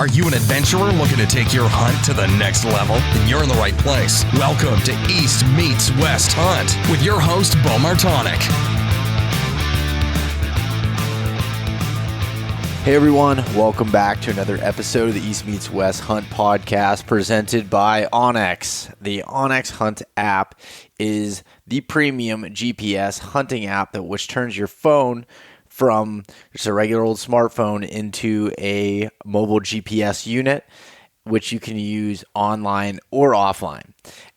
Are you an adventurer looking to take your hunt to the next level? Then you're in the right place. Welcome to East Meets West Hunt with your host, Beau Martonik. Hey everyone, welcome back to another episode of the East Meets West Hunt podcast presented by onX. The onX Hunt app is the premium GPS hunting app which turns your phone from just a regular old smartphone into a mobile GPS unit, which you can use online or offline.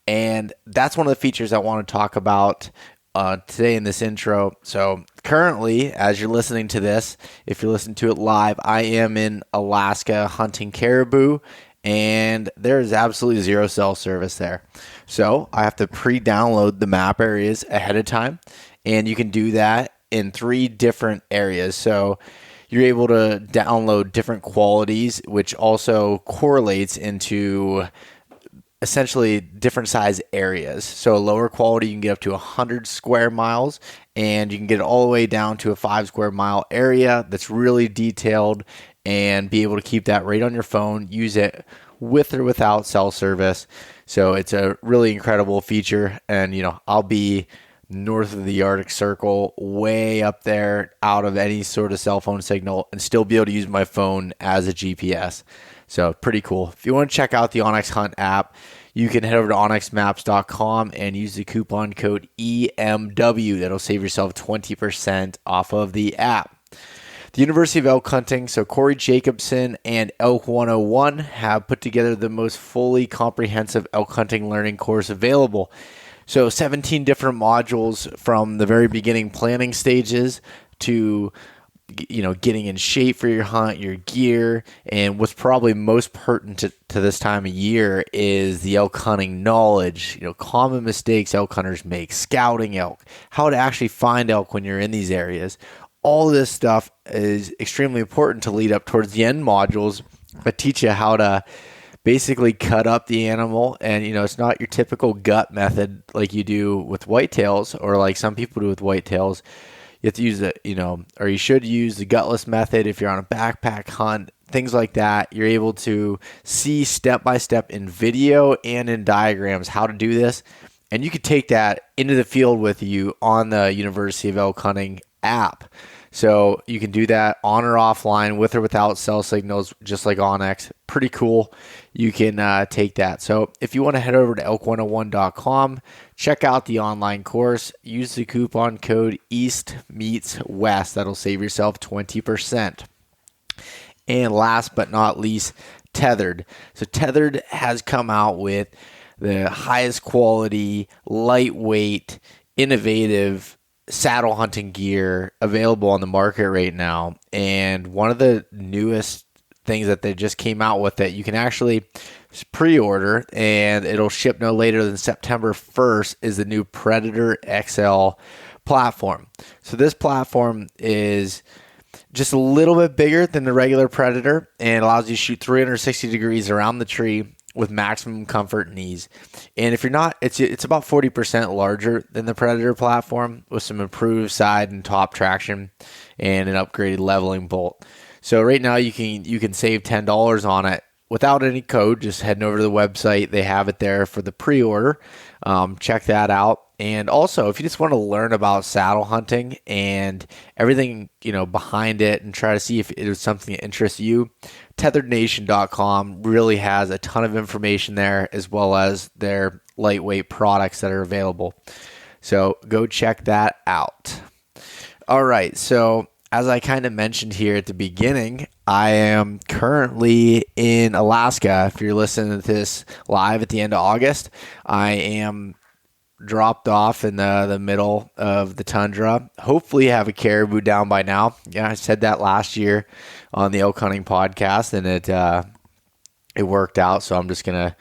And that's one of the features I want to talk about today in this intro. So currently, as you're listening to this, if you're listening to it live, I am in Alaska hunting caribou, and there is absolutely zero cell service there. So I have to pre-download the map areas ahead of time, and you can do that in 3 different areas. So you're able to download different qualities, which also correlates into essentially different size areas. So a lower quality, you can get up to 100 square miles, and you can get it all the way down to a 5 square mile area that's really detailed, and be able to keep that right on your phone, use it with or without cell service. So it's a really incredible feature. And, I'll be north of the Arctic Circle, way up there, out of any sort of cell phone signal, and still be able to use my phone as a GPS. So pretty cool. If you want to check out the onX Hunt app, you can head over to onxmaps.com and use the coupon code EMW. That'll save yourself 20% off of the app. The University of Elk Hunting, so Corey Jacobson and Elk 101 have put together the most fully comprehensive elk hunting learning course available. So 17 different modules from the very beginning planning stages to getting in shape for your hunt, your gear, and what's probably most pertinent to this time of year is the elk hunting knowledge, common mistakes elk hunters make, scouting elk, how to actually find elk when you're in these areas. All of this stuff is extremely important to lead up towards the end modules that teach you how to basically cut up the animal. And, it's not your typical gut method like you do with whitetails, or like some people do with whitetails. You have to use or you should use the gutless method if you're on a backpack hunt, things like that. You're able to see step by step in video and in diagrams how to do this. And you could take that into the field with you on the University of Elk Hunting app. So you can do that on or offline, with or without cell signals, just like onX. Pretty cool. You can take that. So if you want to head over to elk101.com, check out the online course, use the coupon code EastMeetsWest. That'll save yourself 20%. And last but not least, Tethered. So Tethered has come out with the highest quality, lightweight, innovative saddle hunting gear available on the market right now. And one of the newest things that they just came out with that you can actually pre-order, and it'll ship no later than September 1st, is the new Predator XL platform. So this platform is just a little bit bigger than the regular Predator and allows you to shoot 360 degrees around the tree with maximum comfort and ease. And if you're not, it's about 40% larger than the Predator platform, with some improved side and top traction and an upgraded leveling bolt. So right now you can save $10 on it without any code. Just heading over to the website, they have it there for the pre-order. Check that out. And also, if you just want to learn about saddle hunting and everything, behind it, and try to see if it is something that interests you, tetherednation.com really has a ton of information there, as well as their lightweight products that are available. So go check that out. All right. So as I kind of mentioned here at the beginning, I am currently in Alaska. If you're listening to this live at the end of August, I am dropped off in the middle of the tundra. Hopefully have a caribou down by now. Yeah, I said that last year on the Elk Hunting podcast, and it worked out. So I'm just gonna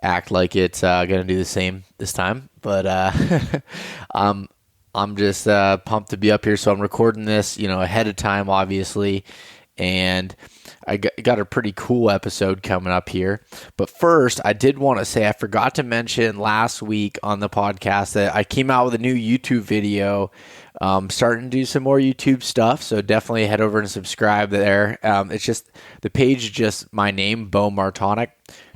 act like it's gonna do the same this time. But I'm just pumped to be up here. So I'm recording this, ahead of time, obviously, and I got a pretty cool episode coming up here. But first, I did want to say I forgot to mention last week on the podcast that I came out with a new YouTube video, starting to do some more YouTube stuff. So definitely head over and subscribe there. It's just the page is just my name, Beau Martonik.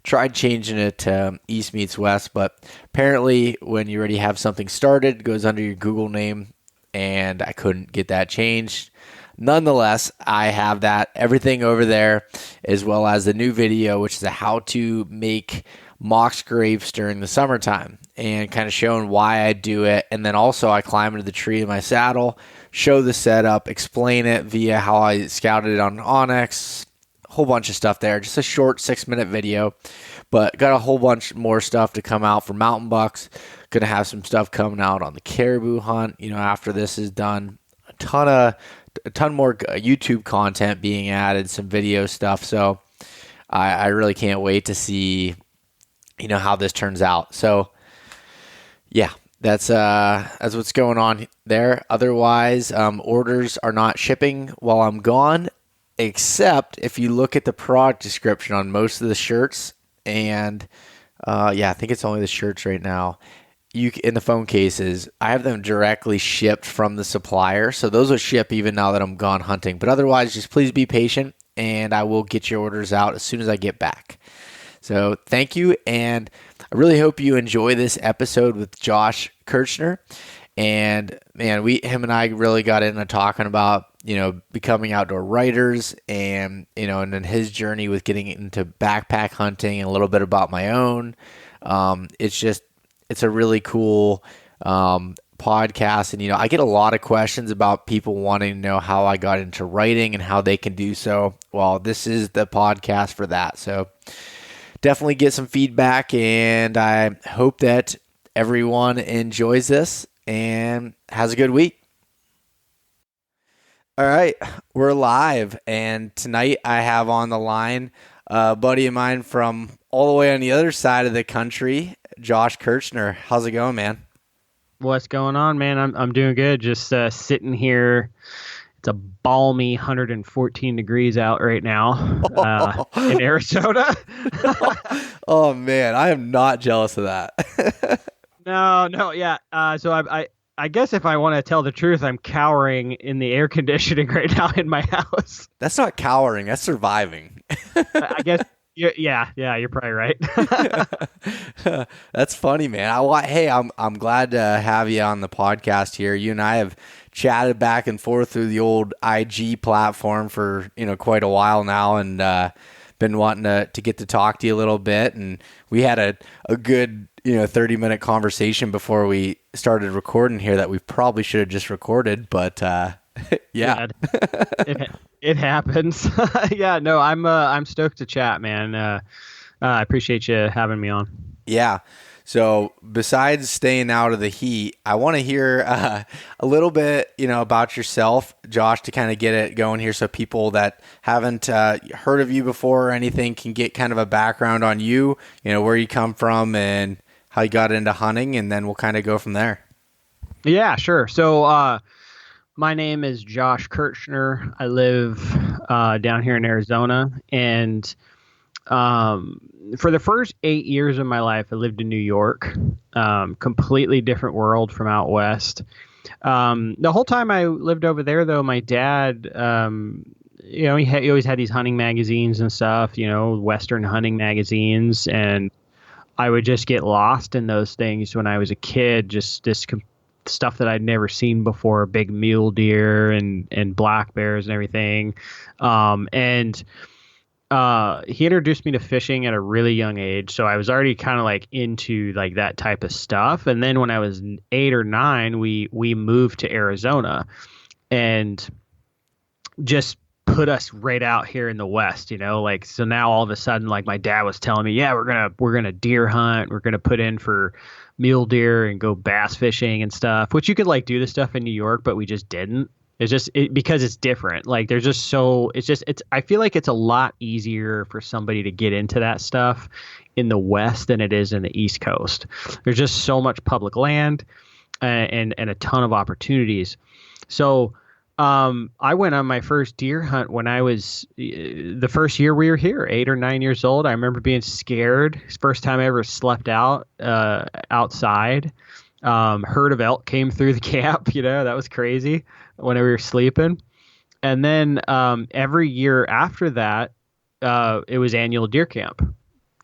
Tried changing it to East Meets West, but apparently when you already have something started, it goes under your Google name, and I couldn't get that changed. Nonetheless, I have that everything over there, as well as the new video, which is a how to make mock scrapes during the summertime, and kind of showing why I do it. And then also I climb into the tree in my saddle, show the setup, explain it via how I scouted it on Onyx, a whole bunch of stuff there. Just a short 6-minute video, but got a whole bunch more stuff to come out for mountain bucks. Gonna have some stuff coming out on the caribou hunt, after this is done. A ton more YouTube content being added, some video stuff. So I really can't wait to see, how this turns out. So yeah, that's what's going on there. Otherwise, orders are not shipping while I'm gone, except if you look at the product description on most of the shirts, and I think it's only the shirts right now. In the phone cases, I have them directly shipped from the supplier. So those will ship even now that I'm gone hunting. But otherwise, just please be patient, and I will get your orders out as soon as I get back. So thank you, and I really hope you enjoy this episode with Josh Kirchner. And man, him and I really got into talking about, becoming outdoor writers, and, and then his journey with getting into backpack hunting, and a little bit about my own. It's a really cool podcast, and I get a lot of questions about people wanting to know how I got into writing and how they can do so. Well, this is the podcast for that. So definitely get some feedback, and I hope that everyone enjoys this and has a good week. All right, we're live, and tonight I have on the line a buddy of mine from all the way on the other side of the country, Josh Kirchner. How's it going, man? What's going on, man? I'm doing good. Just sitting here. It's a balmy 114 degrees out right now in Arizona. Oh man, I am not jealous of that. No, yeah. So I guess if I want to tell the truth, I'm cowering in the air conditioning right now in my house. That's not cowering. That's surviving. I guess. Yeah, you're probably right. That's funny, man. I'm glad to have you on the podcast here. You and I have chatted back and forth through the old IG platform for quite a while now, and been wanting to get to talk to you a little bit. And we had a good 30-minute conversation before we started recording here that we probably should have just recorded, but yeah. It happens. Yeah, no, I'm stoked to chat, man. I appreciate you having me on. Yeah. So besides staying out of the heat, I want to hear a little bit, about yourself, Josh, to kind of get it going here, so people that haven't heard of you before or anything can get kind of a background on you, where you come from and how you got into hunting, and then we'll kind of go from there. Yeah, sure. So, my name is Josh Kirchner. I live down here in Arizona, and for the first 8 years of my life, I lived in New York. Completely different world from out west. The whole time I lived over there, though, my dad, he always had these hunting magazines and stuff, Western hunting magazines, and I would just get lost in those things when I was a kid. Just this stuff that I'd never seen before, big mule deer and black bears and everything. He introduced me to fishing at a really young age. So I was already kind of like into like that type of stuff. And then when I was 8 or 9, we moved to Arizona and just put us right out here in the West, so now all of a sudden, like my dad was telling me, yeah, we're going to deer hunt. We're going to put in for mule deer and go bass fishing and stuff, which you could like do this stuff in New York, but we just didn't. It's just because it's different. Like there's just I feel like it's a lot easier for somebody to get into that stuff in the West than it is in the East Coast. There's just so much public land and a ton of opportunities. So I went on my first deer hunt when I was the first year we were here, 8 or 9 years old. I remember being scared. It's the first time I ever slept outside. Herd of elk came through the camp. That was crazy when we were sleeping. And then every year after that, it was annual deer camp.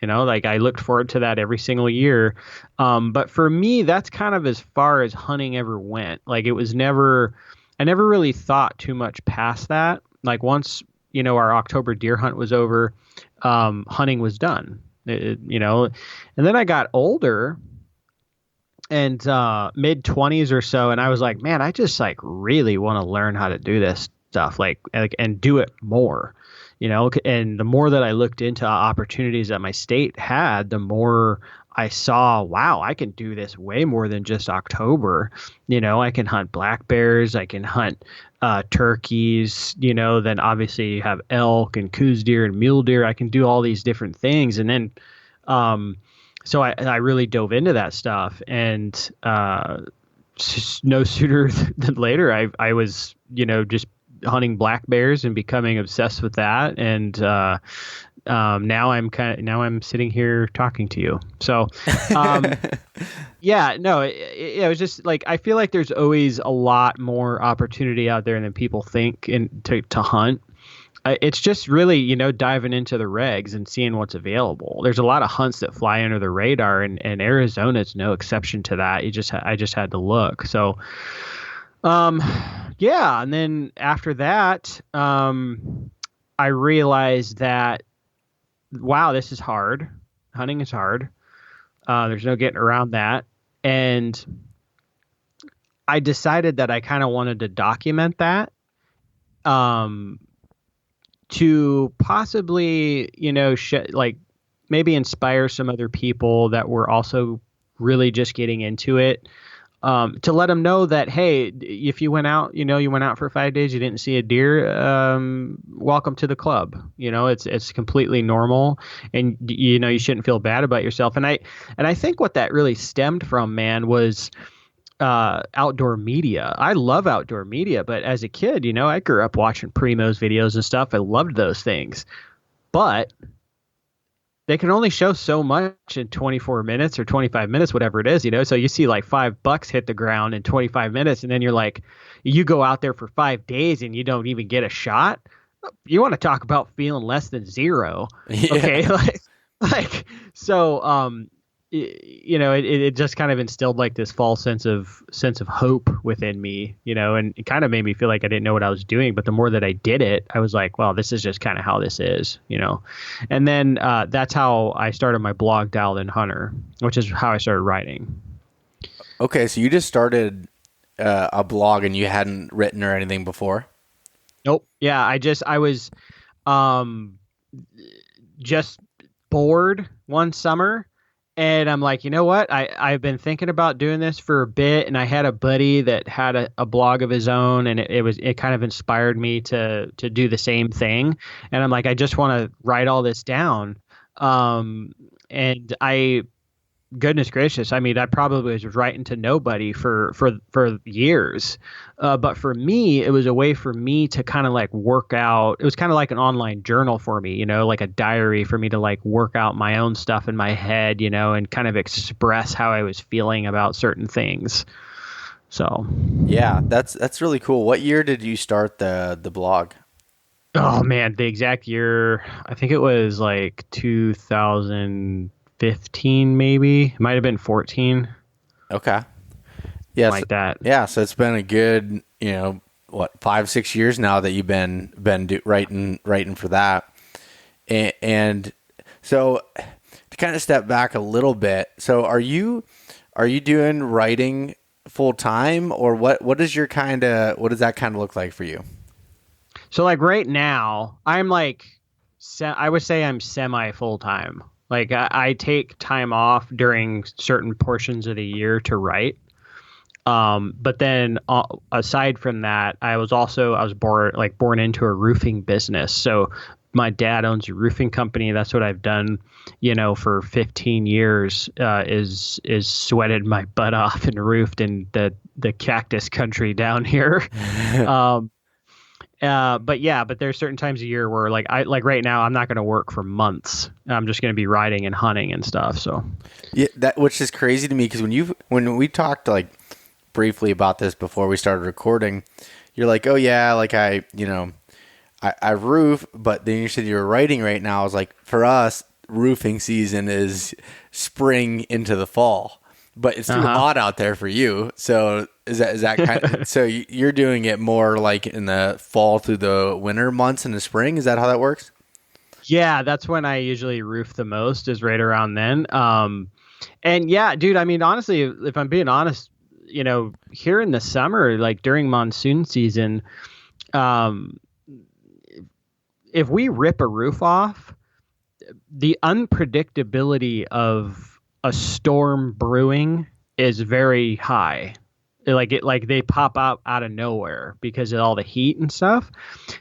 Like I looked forward to that every single year. But for me, that's kind of as far as hunting ever went. Like I never really thought too much past that. Like once, our October deer hunt was over, hunting was done, and then I got older and mid 20s or so. And I was like, man, I just like really want to learn how to do this stuff like and do it more. And the more that I looked into opportunities that my state had, the more I saw, wow, I can do this way more than just October. I can hunt black bears, I can hunt turkeys, then obviously you have elk and coos deer and mule deer. I can do all these different things. And then, so I really dove into that stuff, and no sooner than later, I was, just hunting black bears and becoming obsessed with that. And now I'm sitting here talking to you. So yeah, no, it was just like I feel like there's always a lot more opportunity out there than people think to hunt. It's just really, diving into the regs and seeing what's available. There's a lot of hunts that fly under the radar, and Arizona is no exception to that. I just had to look. So yeah, and then after that, I realized that, wow, this is hard. Hunting is hard. There's no getting around that. And I decided that I kind of wanted to document that, to possibly, like maybe inspire some other people that were also really just getting into it. To let them know that, hey, if you went out, you went out for 5 days, you didn't see a deer, welcome to the club. It's completely normal, and you shouldn't feel bad about yourself. And I think what that really stemmed from, man, was outdoor media. I love outdoor media, but as a kid, I grew up watching Primo's videos and stuff. I loved those things, but they can only show so much in 24 minutes or 25 minutes, whatever it is, So you see like 5 bucks hit the ground in 25 minutes, and then you're like, you go out there for 5 days and you don't even get a shot. You want to talk about feeling less than zero. Yeah. Okay. So, it just kind of instilled like this false sense of hope within me, and it kind of made me feel like I didn't know what I was doing. But the more that I did it, I was like, well, this is just kind of how this is, And then that's how I started my blog, Dialed In Hunter, which is how I started writing. Okay, so you just started a blog and you hadn't written or anything before? Nope. Yeah, I was just bored one summer. And I'm like, you know what? I've been thinking about doing this for a bit, and I had a buddy that had a blog of his own, and it kind of inspired me to do the same thing. And I'm like, I just want to write all this down. And goodness gracious, I mean, I probably was writing to nobody for years. But for me, it was a way for me to kind of like work out. It was kind of like an online journal for me, like a diary for me to like work out my own stuff in my head, and kind of express how I was feeling about certain things. So, yeah, that's really cool. What year did you start the blog? Oh man, the exact year, I think it was like 2015, maybe. It might have been 14. Okay. Yeah, like that. Yeah, so it's been a good, 5-6 years now that you've been writing for that. And so to kind of step back a little bit, so are you doing writing full time, or what does that kind of look like for you? So like right now, I'm like, I would say I'm semi full time. Like I take time off during certain portions of the year to write. But then aside from that, I was born into a roofing business. So my dad owns a roofing company. That's what I've done, for 15 years, is sweated my butt off and roofed in the cactus country down here. But there's certain times of year where like right now I'm not going to work for months. I'm just going to be riding and hunting and stuff. So Yeah, that which is crazy to me because when we talked like briefly about this before we started recording, you're like, oh yeah, like I roof, but then you said you were writing right now. I was like, for us, roofing season is spring into the fall, but it's too hot out there for you. So is that kind of, so you're doing it more like in the fall through the winter months in the spring? Is that how that works? yeah, that's when I usually roof the most, is right around then. And yeah, dude, I mean, honestly, if I'm being honest, here in the summer, like during monsoon season, um, if we rip a roof off, the unpredictability of a storm brewing is very high. Like they pop out of nowhere because of all the heat and stuff.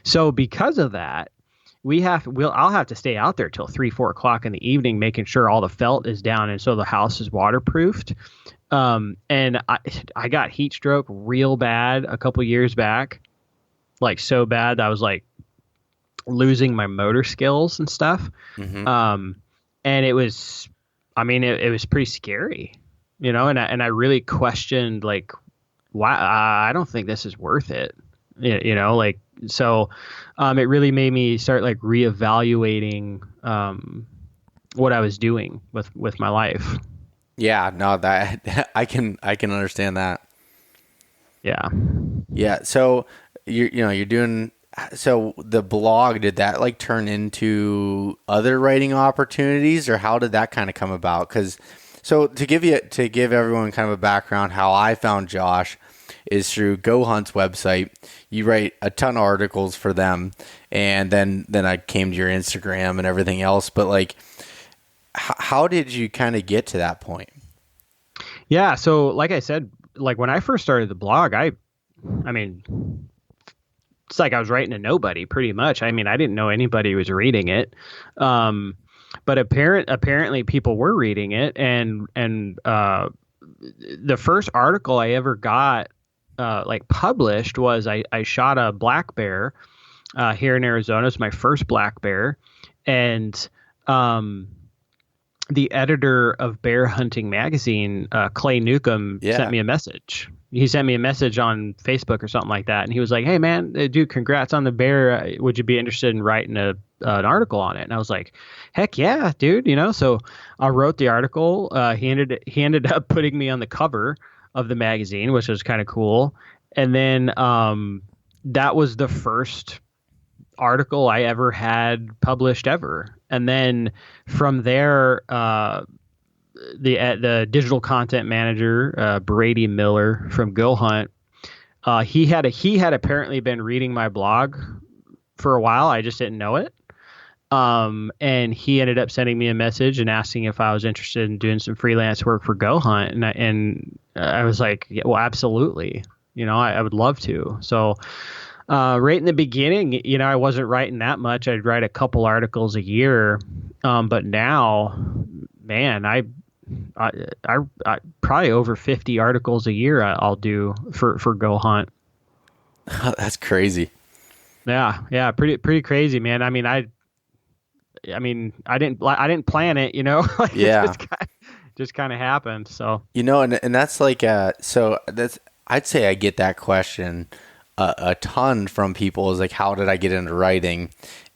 So because of that, I'll have to stay out there till 3-4 o'clock in the evening, making sure all the felt is down and so the house is waterproofed. And I got heat stroke real bad a couple years back, like so bad that I was like losing my motor skills and stuff. And it was, I mean, it was pretty scary, and I really questioned like, why, I don't think this is worth it. Like, so, it really made me start like reevaluating, what I was doing with my life. Yeah, no, that I can understand that. Yeah. Yeah. So you're doing, so the blog, did that like turn into other writing opportunities, or how did that kind of come about? So to give everyone kind of a background, how I found Josh is through Go Hunt's website. You write a ton of articles for them, and then I came to your Instagram and everything else. But like, how did you kind of get to that point? Yeah. So like I said, like when I first started the blog, I mean, it's like I was writing to nobody pretty much. I mean, I didn't know anybody was reading it. But apparently people were reading it. And the first article I ever got, like published was I shot a black bear, here in Arizona. It's my first black bear. And, the editor of Bear Hunting magazine, Clay Newcomb, sent me a message. He sent me a message on Facebook or something like that, and he was like, "Hey man, dude, congrats on the bear. Would you be interested in writing an article on it?" And I was like, "Heck yeah, dude!" So I wrote the article. He ended up putting me on the cover of the magazine, which was kind of cool. And then that was the first article I ever had published ever. And then from there, the digital content manager, Brady Miller from Go Hunt, he had apparently been reading my blog for a while. I just didn't know it. And he ended up sending me a message and asking if I was interested in doing some freelance work for Go Hunt. And I was like, yeah, well, absolutely. I would love to. So, right in the beginning, I wasn't writing that much. I'd write a couple articles a year. But now, man, I probably over 50 articles a year I'll do for Go Hunt. That's crazy. Yeah, pretty crazy, man. I mean, I didn't plan it, like yeah, it just kind of happened. So and that's like so that's, I'd say I get that question a ton from people, is like, how did I get into writing?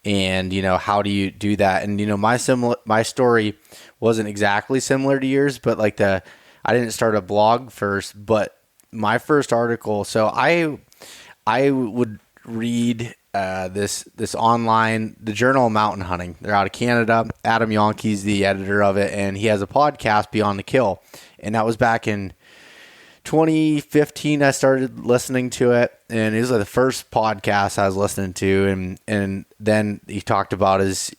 And, how do you do that? And, my story wasn't exactly similar to yours, but like I didn't start a blog first, but my first article. So I would read this online, the Journal of Mountain Hunting. They're out of Canada. Adam Yonkey's the editor of it, and he has a podcast, Beyond the Kill. And that was back in 2015. I started listening to it, and it was like the first podcast I was listening to, and then he talked about his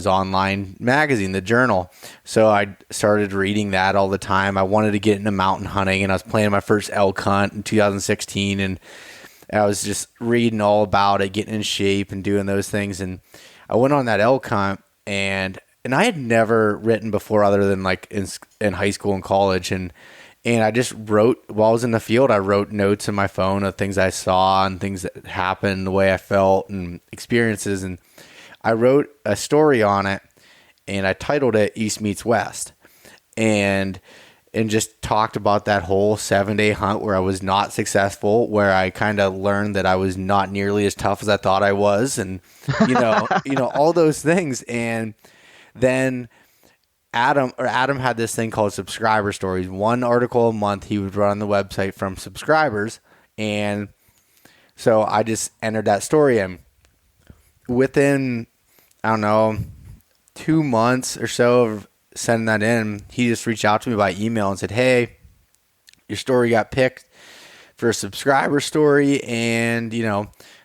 online magazine, the Journal. So I started reading that all the time. I wanted to get into mountain hunting, and I was planning my first elk hunt in 2016, and I was just reading all about it, getting in shape and doing those things. And I went on that elk hunt, and I had never written before other than like in high school and college, and And I just wrote, while I was in the field, I wrote notes in my phone of things I saw and things that happened, the way I felt and experiences. And I wrote a story on it, and I titled it East Meets West. And just talked about that whole 7-day hunt where I was not successful, where I kind of learned that I was not nearly as tough as I thought I was. And, all those things. And then Adam had this thing called subscriber stories. One article a month he would run on the website from subscribers. And so I just entered that story in. Within, I don't know, 2 months or so of sending that in, he just reached out to me by email and said, "Hey, your story got picked for a subscriber story." And,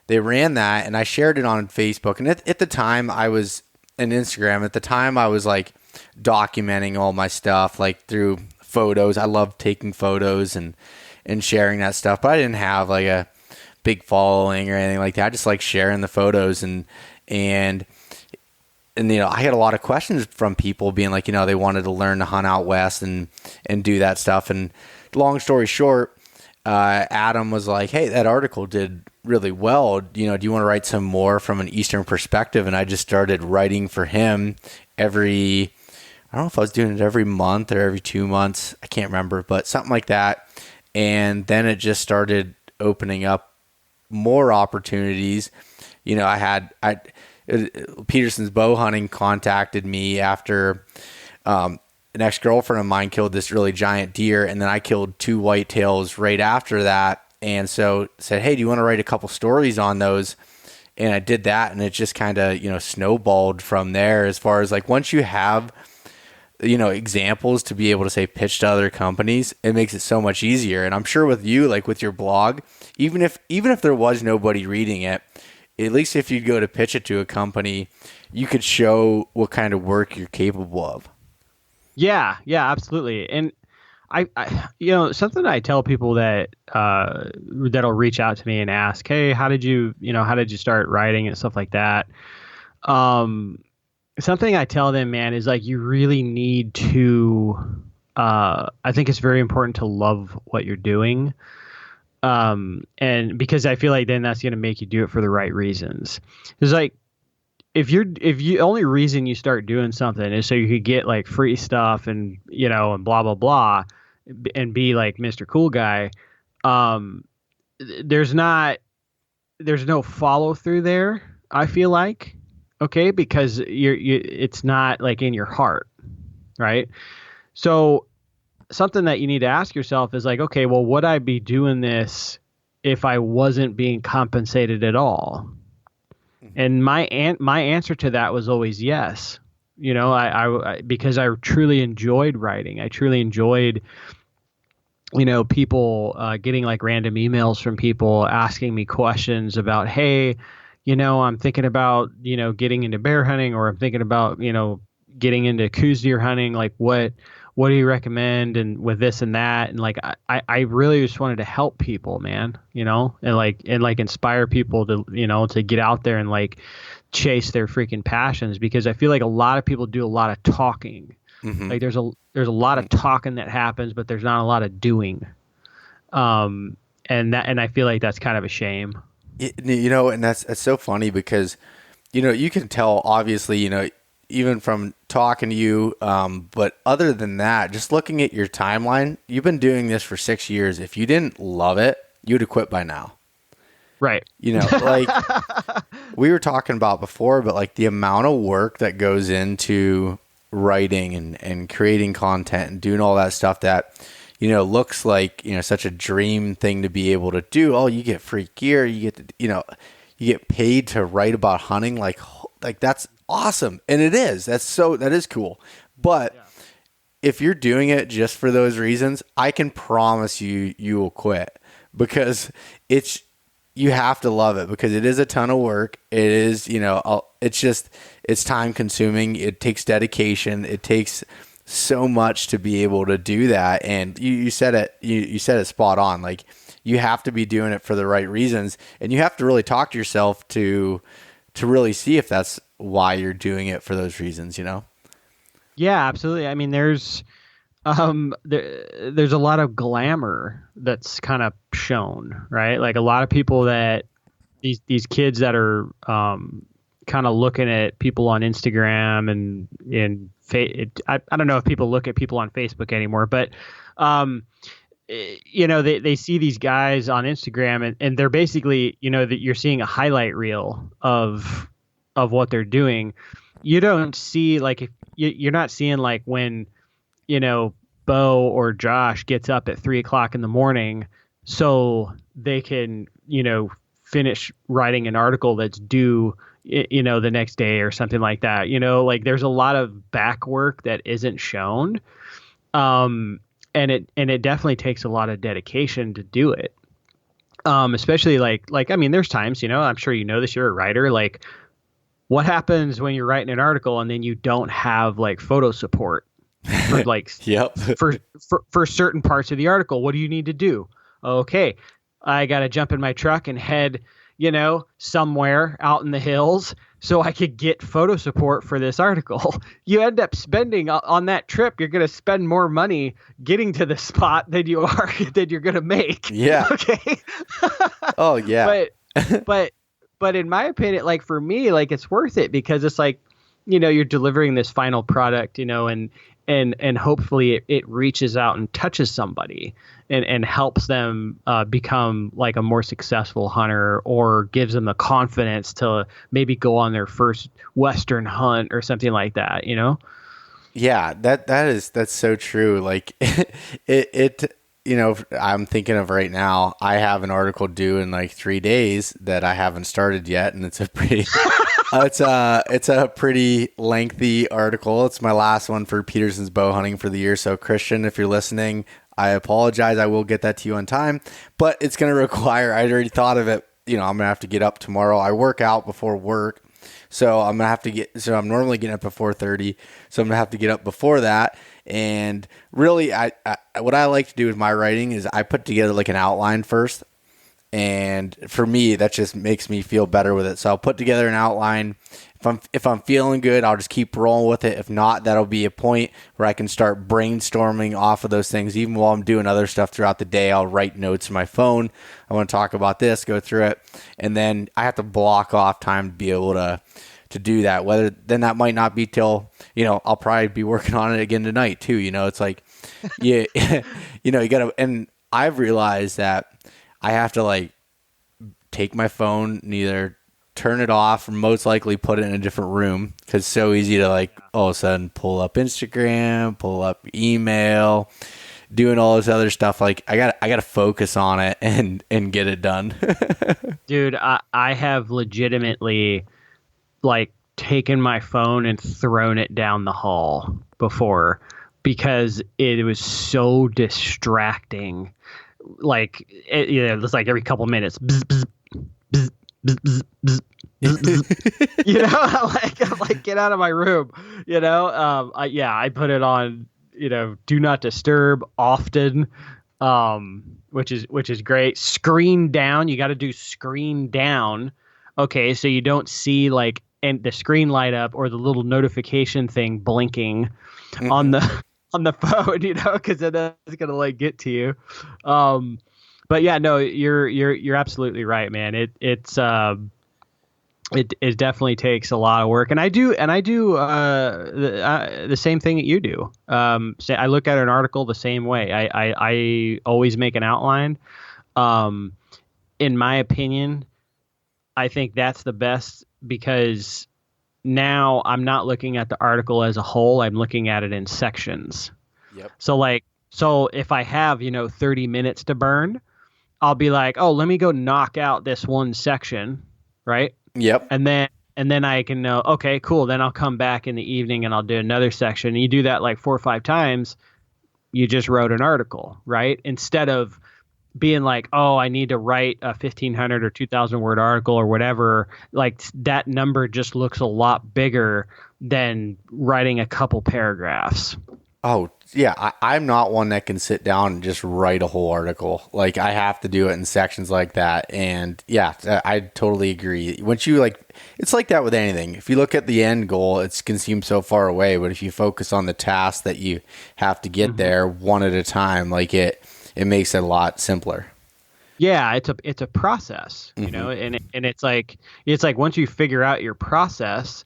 they ran that, and I shared it on Facebook. And at the time I was in Instagram, at the time I was like documenting all my stuff, like through photos. I love taking photos and sharing that stuff, but I didn't have like a big following or anything like that. I just like sharing the photos and I had a lot of questions from people being like, they wanted to learn to hunt out west and do that stuff. And long story short, Adam was like, "Hey, that article did really well. Do you want to write some more from an Eastern perspective?" And I just started writing for him I don't know if I was doing it every month or every 2 months. I can't remember, but something like that. And then it just started opening up more opportunities. Peterson's Bow Hunting contacted me after an ex-girlfriend of mine killed this really giant deer, and then I killed 2 whitetails right after that. And so said, "Hey, do you want to write a couple stories on those?" And I did that, and it just kind of, snowballed from there, as far as like once you have, examples to be able to say pitch to other companies, it makes it so much easier. And I'm sure with you, like with your blog, even if there was nobody reading it, at least if you go to pitch it to a company, you could show what kind of work you're capable of. Yeah, absolutely. And I something I tell people that that'll reach out to me and ask, "Hey, how did you start writing?" and stuff like that. Something I tell them, man, is like, you really need to, I think it's very important to love what you're doing. And because I feel like then that's going to make you do it for the right reasons. It's like, if you only reason you start doing something is so you could get like free stuff and, and blah, blah, blah, and be like Mr. Cool Guy, there's no follow through there, I feel like. Okay. Because it's not like in your heart. Right. So something that you need to ask yourself is like, okay, well, would I be doing this if I wasn't being compensated at all? And my answer to that was always yes. I because I truly enjoyed writing. I truly enjoyed, people getting like random emails from people asking me questions about, "Hey, I'm thinking about, getting into bear hunting, or I'm thinking about, getting into coos deer hunting. Like what do you recommend? And with this and that." And like, I really just wanted to help people, man, and like inspire people to, to get out there and like chase their freaking passions, because I feel like a lot of people do a lot of talking. Mm-hmm. Like there's a lot of talking that happens, but there's not a lot of doing. And I feel like that's kind of a shame. And that's so funny because, you can tell obviously, even from talking to you, but other than that, just looking at your timeline, you've been doing this for 6 years. If you didn't love it, you'd have quit by now. Right. Like we were talking about before, but like the amount of work that goes into writing and creating content and doing all that stuff that, looks like, such a dream thing to be able to do. Oh, you get free gear. You get to, you get paid to write about hunting. Like that's awesome. And it is. That is cool. But if you're doing it just for those reasons, I can promise you will quit, because you have to love it, because it is a ton of work. It is, it's time consuming. It takes dedication. It takes so much to be able to do that. And you said it, you said it spot on. Like you have to be doing it for the right reasons, and you have to really talk to yourself to really see if that's why you're doing it for those reasons, Yeah, absolutely. I mean, there's, there's a lot of glamour that's kind of shown, right? Like a lot of people that these kids that are kind of looking at people on Instagram I don't know if people look at people on Facebook anymore, but they see these guys on Instagram and they're basically, that you're seeing a highlight reel of what they're doing. You don't see like if you're not seeing like when Beau or Josh gets up at 3 o'clock in the morning so they can finish writing an article that's due the next day or something like that. Like there's a lot of back work that isn't shown, and it definitely takes a lot of dedication to do it, especially like I mean there's times, I'm sure this, you're a writer, like what happens when you're writing an article and then you don't have like photo support for like Yep. for certain parts of the article? What do you need to do? Okay, I got to jump in my truck and head somewhere out in the hills so I could get photo support for this article. You end up spending on that trip, you're going to spend more money getting to the spot than you're going to make. Yeah. Okay. Oh yeah. But in my opinion, like for me, like it's worth it because it's like, you're delivering this final product, and hopefully it reaches out and touches somebody and helps them become like a more successful hunter, or gives them the confidence to maybe go on their first Western hunt or something like that, Yeah, that's so true. Like it I'm thinking of right now, I have an article due in like 3 days that I haven't started yet, and it's a pretty it's a pretty lengthy article. It's my last one for Peterson's bow hunting for the year. So Christian, if you're listening, I apologize. I will get that to you on time, but it's going to require, I'd already thought of it. I'm going to have to get up tomorrow. I work out before work. So I'm going to have to so I'm normally getting up at 4:30. So I'm going to have to get up before that. And really, I what I like to do with my writing is I put together like an outline first. And for me, that just makes me feel better with it. So I'll put together an outline. If I'm feeling good, I'll just keep rolling with it. If not, that'll be a point where I can start brainstorming off of those things. Even while I'm doing other stuff throughout the day, I'll write notes in my phone. I want to talk about this, go through it. And then I have to block off time to be able to do that. Then that might not be till, I'll probably be working on it again tonight too. It's like, yeah, you gotta, and I've realized that I have to like take my phone and either turn it off or most likely put it in a different room, because it's so easy to like all of a sudden pull up Instagram, pull up email, doing all this other stuff. Like I gotta focus on it and get it done. Dude, I have legitimately like taken my phone and thrown it down the hall before because it was so distracting. Like it's like every couple minutes, bzz, bzz, bzz, bzz, bzz, bzz, bzz, bzz. like get out of my room. I put it on do not disturb often, which is great. Screen down, you got to do screen down. Okay, so you don't see like and the screen light up or the little notification thing blinking on the phone, because then that's gonna like get to you. But yeah, no, you're absolutely right, man. It definitely takes a lot of work, and I do the same thing that you do. So I look at an article the same way. I always make an outline. In my opinion, I think that's the best, because now I'm not looking at the article as a whole. I'm looking at it in sections. Yep. So if I have, 30 minutes to burn, I'll be like, oh, let me go knock out this one section. Right. Yep. And then I can know, okay, cool. Then I'll come back in the evening and I'll do another section. And you do that like 4 or 5 times, you just wrote an article, right? Instead of being like, oh, I need to write a 1,500 or 2,000 word article or whatever, like that number just looks a lot bigger than writing a couple paragraphs. Oh, yeah. I'm not one that can sit down and just write a whole article. Like, I have to do it in sections like that. And yeah, I totally agree. Once you it's like that with anything. If you look at the end goal, it can seem so far away. But if you focus on the task that you have to get there one at a time, like it makes it a lot simpler. Yeah, it's a process, you know, and it's like once you figure out your process,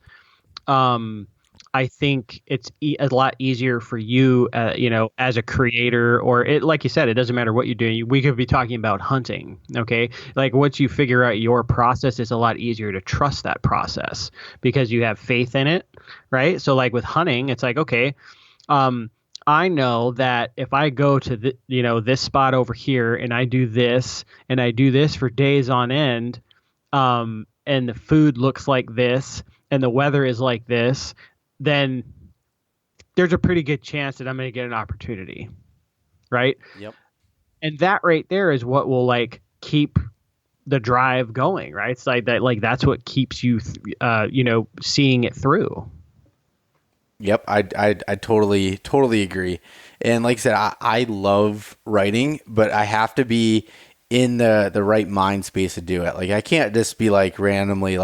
I think it's a lot easier for you, you know, as a creator, or like you said, it doesn't matter what you're doing. We could be talking about hunting, okay? Like once you figure out your process, it's a lot easier to trust that process because you have faith in it, right? So like with hunting, it's like, okay, I know that if I go to this spot over here and I do this for days on end, and the food looks like this and the weather is like this, then there's a pretty good chance that I'm going to get an opportunity, right? Yep. And that right there is what will like keep the drive going, right? It's like that, like that's what keeps you, seeing it through. Yep, I totally agree. And like I said, I love writing, but I have to be in the right mind space to do it. Like I can't just be like randomly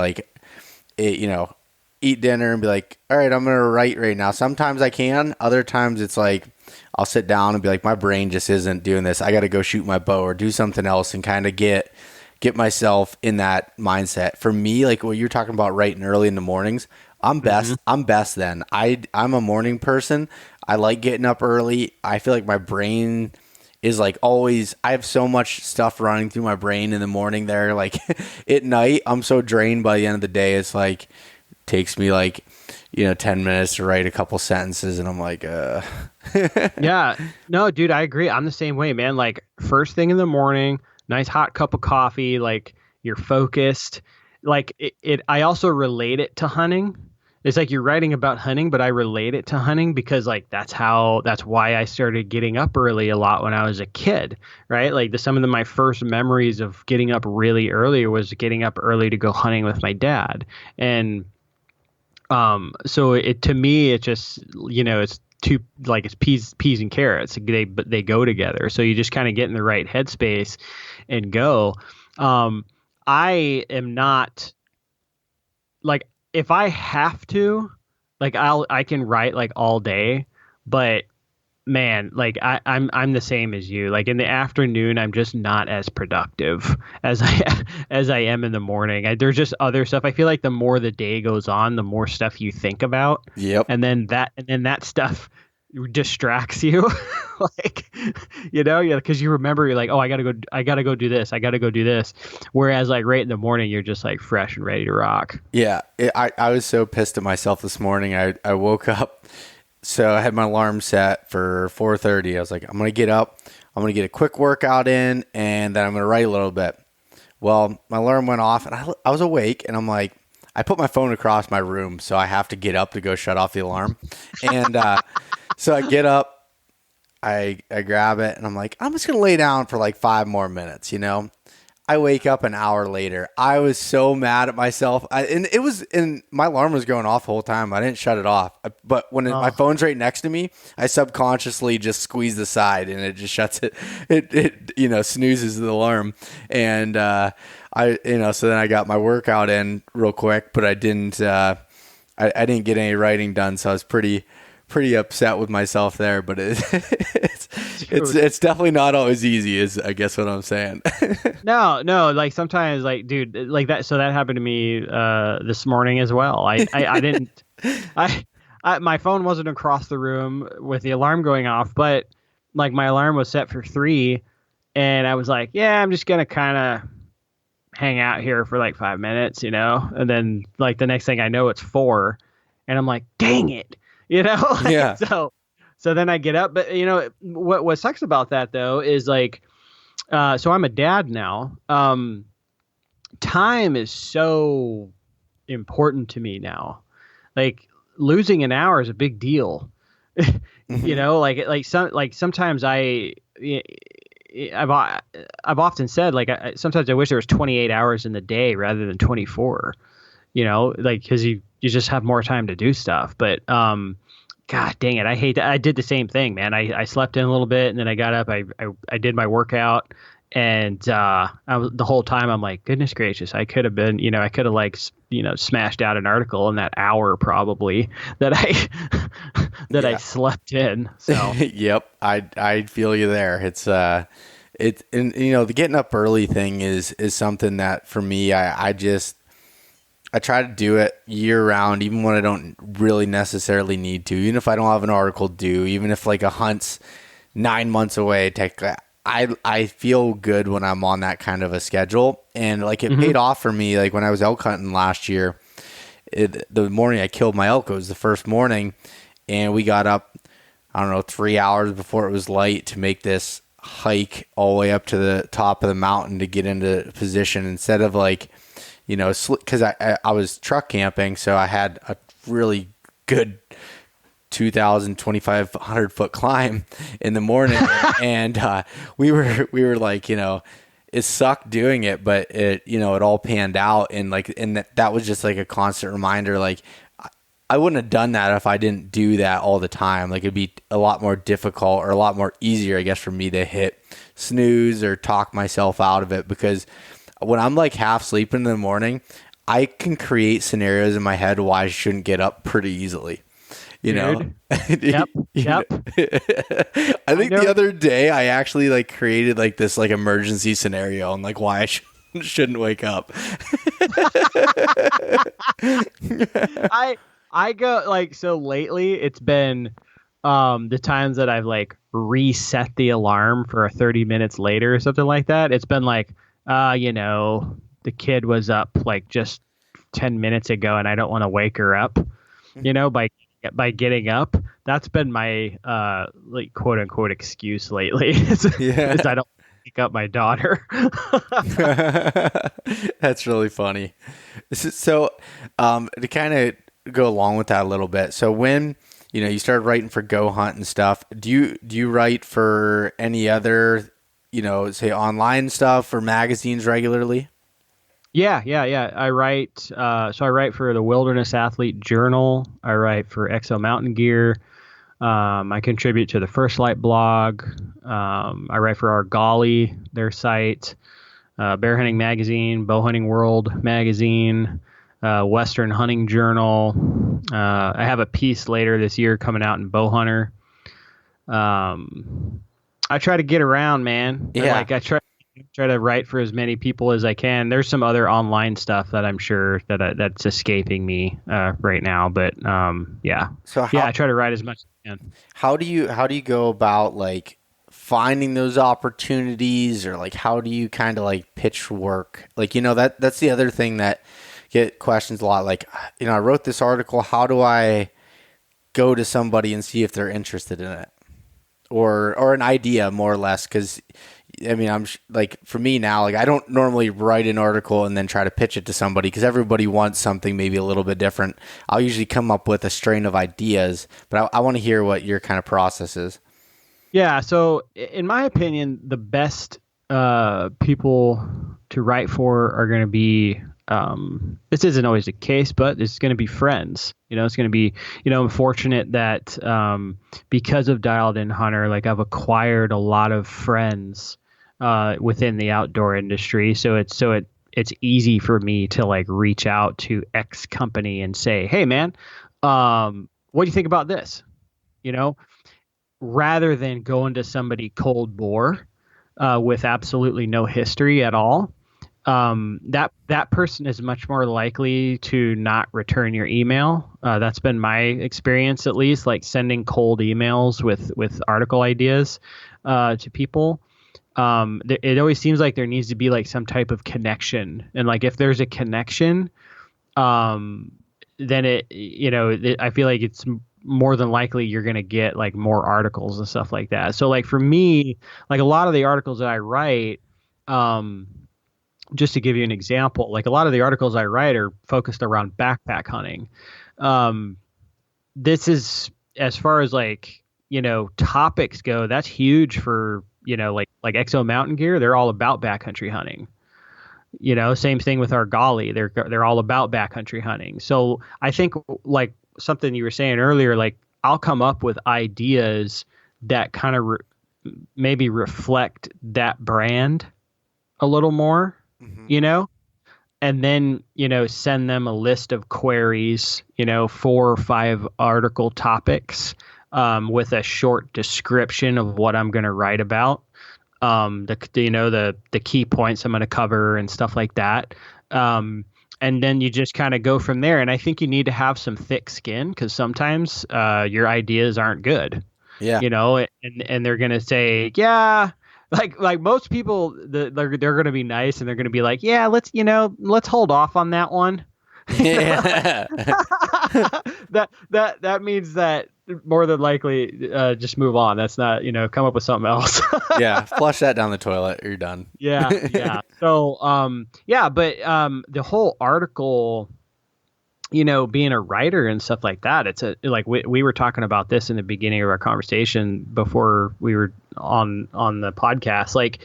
eat dinner and be like, all right, I'm going to write right now. Sometimes I can. Other times it's like I'll sit down and be like, my brain just isn't doing this. I got to go shoot my bow or do something else and kind of get myself in that mindset. For me, like what you're talking about writing early in the mornings, I'm best. I'm best then. I'm a morning person. I like getting up early. I feel like my brain is like always, I have so much stuff running through my brain in the morning there. Like at night, I'm so drained by the end of the day. It's like, takes me 10 minutes to write a couple sentences and I'm like, Yeah, no, dude, I agree. I'm the same way, man. Like first thing in the morning, nice hot cup of coffee, like you're focused. Like I also relate it to hunting. It's like you're writing about hunting, but I relate it to hunting because like that's why I started getting up early a lot when I was a kid, right? Like some of my first memories of getting up really early was getting up early to go hunting with my dad. And so to me, it just, it's it's peas and carrots. They go together. So you just kind of get in the right headspace and go. I am not like, if I have to, like I can write like all day, but man, like I'm the same as you. Like in the afternoon, I'm just not as productive as I am in the morning. There's just other stuff. I feel like the more the day goes on, the more stuff you think about. Yep. And then that stuff distracts you. Like, because you remember, you're like, oh, I gotta go do this. I gotta go do this. Whereas like right in the morning, you're just like fresh and ready to rock. Yeah. I was so pissed at myself this morning. I woke up. So I had my alarm set for 4:30. I was like, I'm going to get up. I'm going to get a quick workout in, and then I'm going to write a little bit. Well, my alarm went off, and I was awake, and I'm like, I put my phone across my room, so I have to get up to go shut off the alarm. And so I get up, I grab it, and I'm like, I'm just going to lay down for like 5 more minutes, I wake up an hour later. I was so mad at myself. And my alarm was going off the whole time. I didn't shut it off. But when my phone's right next to me, I subconsciously just squeeze the side and it just shuts it. It snoozes the alarm. And so then I got my workout in real quick, but I didn't I didn't get any writing done, so I was pretty upset with myself there, but it's definitely not always easy, is I guess what I'm saying. No, like sometimes, like, dude, like that. So that happened to me this morning as well. I didn't, my phone wasn't across the room with the alarm going off, but like my alarm was set for 3, and I was like, yeah, I'm just gonna kind of hang out here for like 5 minutes, and then like the next thing I know, it's 4, and I'm like, dang it. Yeah. So then I get up, but what sucks about that though is like, so I'm a dad now. Time is so important to me now. Like losing an hour is a big deal. Sometimes I've often said like sometimes I wish there was 28 hours in the day rather than 24. Like because you just have more time to do stuff, but God dang it. I hate that. I did the same thing, man. I slept in a little bit and then I got up. I did my workout and the whole time I'm like, goodness gracious, I could have been, I could have like, smashed out an article in that hour probably that I Yeah. slept in. So, Yep, I feel you there. It's and the getting up early thing is something that for me I try to do it year round, even when I don't really necessarily need to. Even if I don't have an article due, even if like a hunt's 9 months away, technically, I feel good when I'm on that kind of a schedule, and like it paid off for me. Like when I was elk hunting last year, the morning I killed my elk, it was the first morning, and we got up, I don't know, 3 hours before it was light to make this hike all the way up to the top of the mountain to get into position instead of like, because I was truck camping, so I had a really good 2,500 foot climb in the morning, and we were like, it sucked doing it, but it all panned out, and that was just like a constant reminder, like I wouldn't have done that if I didn't do that all the time. Like it'd be a lot more difficult or a lot more easier, I guess, for me to hit snooze or talk myself out of it, because when I'm like half sleeping in the morning, I can create scenarios in my head why I shouldn't get up pretty easily. Dude. Yep. Yep. I think the other day I actually like created like this like emergency scenario and like why I shouldn't wake up. I go like, so lately it's been the times that I've like reset the alarm for 30 minutes later or something like that. It's been like, the kid was up like just 10 minutes ago and I don't want to wake her up, by getting up. That's been my like quote unquote excuse lately. Is I don't wake up my daughter. That's really funny. So to kind of go along with that a little bit. So when you started writing for Go Hunt and stuff, do you write for any other say online stuff or magazines regularly? Yeah. I write. So I write for the Wilderness Athlete Journal. I write for Exo Mountain Gear. I contribute to the First Light blog. I write for our Golly, their site, Bear Hunting Magazine, Bow Hunting World Magazine, Western Hunting Journal. I have a piece later this year coming out in Bow Hunter. I try to get around, man. Yeah. Like I try to write for as many people as I can. There's some other online stuff that I'm sure that's escaping me right now, but yeah. So I try to write as much as I can. How do you go about like finding those opportunities, or like how do you kind of like pitch work? Like that's the other thing that get questions a lot. Like I wrote this article. How do I go to somebody and see if they're interested in it? Or an idea, more or less, because I'm like, for me now, like I don't normally write an article and then try to pitch it to somebody because everybody wants something maybe a little bit different. I'll usually come up with a strain of ideas, but I want to hear what your kind of process is. Yeah, so in my opinion, the best people to write for are going to be, this isn't always the case, but it's going to be friends. It's going to be, I'm fortunate that because of Dialed In Hunter, like I've acquired a lot of friends within the outdoor industry. So it's easy for me to like reach out to X company and say, hey man, what do you think about this? Rather than going to somebody cold bore with absolutely no history at all. That person is much more likely to not return your email. That's been my experience, at least, like sending cold emails with article ideas to people. It always seems like there needs to be like some type of connection, and like if there's a connection, then I feel like it's more than likely you're going to get like more articles and stuff like that. So like for me, like a lot of the articles that I write, just to give you an example, like a lot of the articles I write are focused around backpack hunting. This is, as far as like, topics go, that's huge for, like Exo Mountain Gear. They're all about backcountry hunting. Same thing with our Golly. They're all about backcountry hunting. So I think like something you were saying earlier, like I'll come up with ideas that kind of maybe reflect that brand a little more, you know, and then, send them a list of queries, 4 or 5 article topics, with a short description of what I'm going to write about, the key points I'm going to cover and stuff like that. And then you just kind of go from there. And I think you need to have some thick skin, because sometimes your ideas aren't good. Yeah. And they're going to say, yeah, like most people, they're going to be nice, and they're going to be like, yeah, let's hold off on that one. Yeah. that means that more than likely, just move on. That's not, come up with something else. Yeah. Flush that down the toilet. You're done. Yeah. So, but the whole article, being a writer and stuff like that, it's like we were talking about this in the beginning of our conversation before we were on the podcast. Like,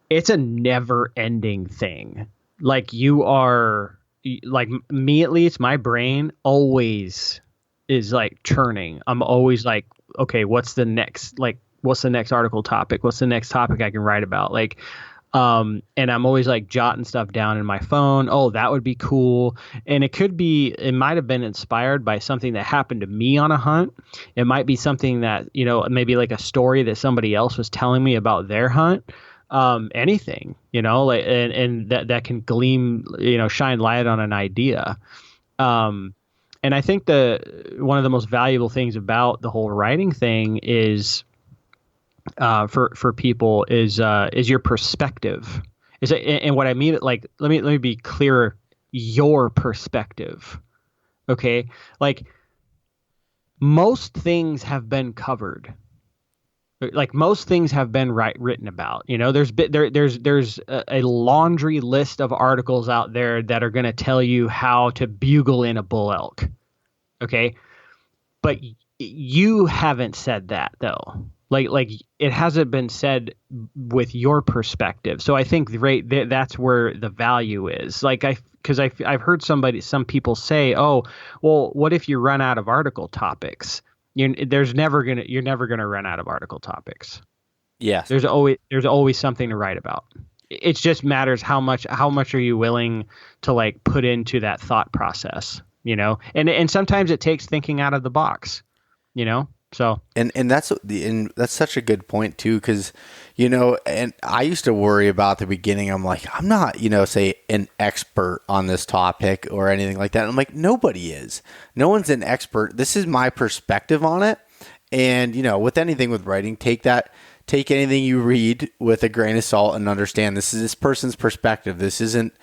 it's a never ending thing. Like, you are, like, me at least, my brain always is like churning. I'm always like, okay, what's the next article topic? What's the next topic I can write about? Like, and I'm always like jotting stuff down in my phone. Oh, that would be cool. And it might have been inspired by something that happened to me on a hunt. It might be something that, maybe like a story that somebody else was telling me about their hunt. Anything, like, and that can gleam, shine light on an idea. And I think one of the most valuable things about the whole writing thing is, for people is your perspective. And what I mean, like, let me be clear, your perspective. Okay. Like, most things have been covered. Like, most things have been written about, there's a laundry list of articles out there that are going to tell you how to bugle in a bull elk. Okay. But you haven't said that, though. Like it hasn't been said with your perspective. So I think that's where the value is. Like, because I've heard some people say, oh, well, what if you run out of article topics? You're never gonna run out of article topics. Yes. There's always something to write about. It just matters how much are you willing to, like, put into that thought process, and sometimes it takes thinking out of the box, So and that's such a good point too, because and I used to worry about the beginning. I'm like, I'm not say an expert on this topic or anything like that. I'm like, nobody is. No one's an expert. This is my perspective on it. And with anything with writing, take anything you read with a grain of salt and understand this is this person's perspective. This isn't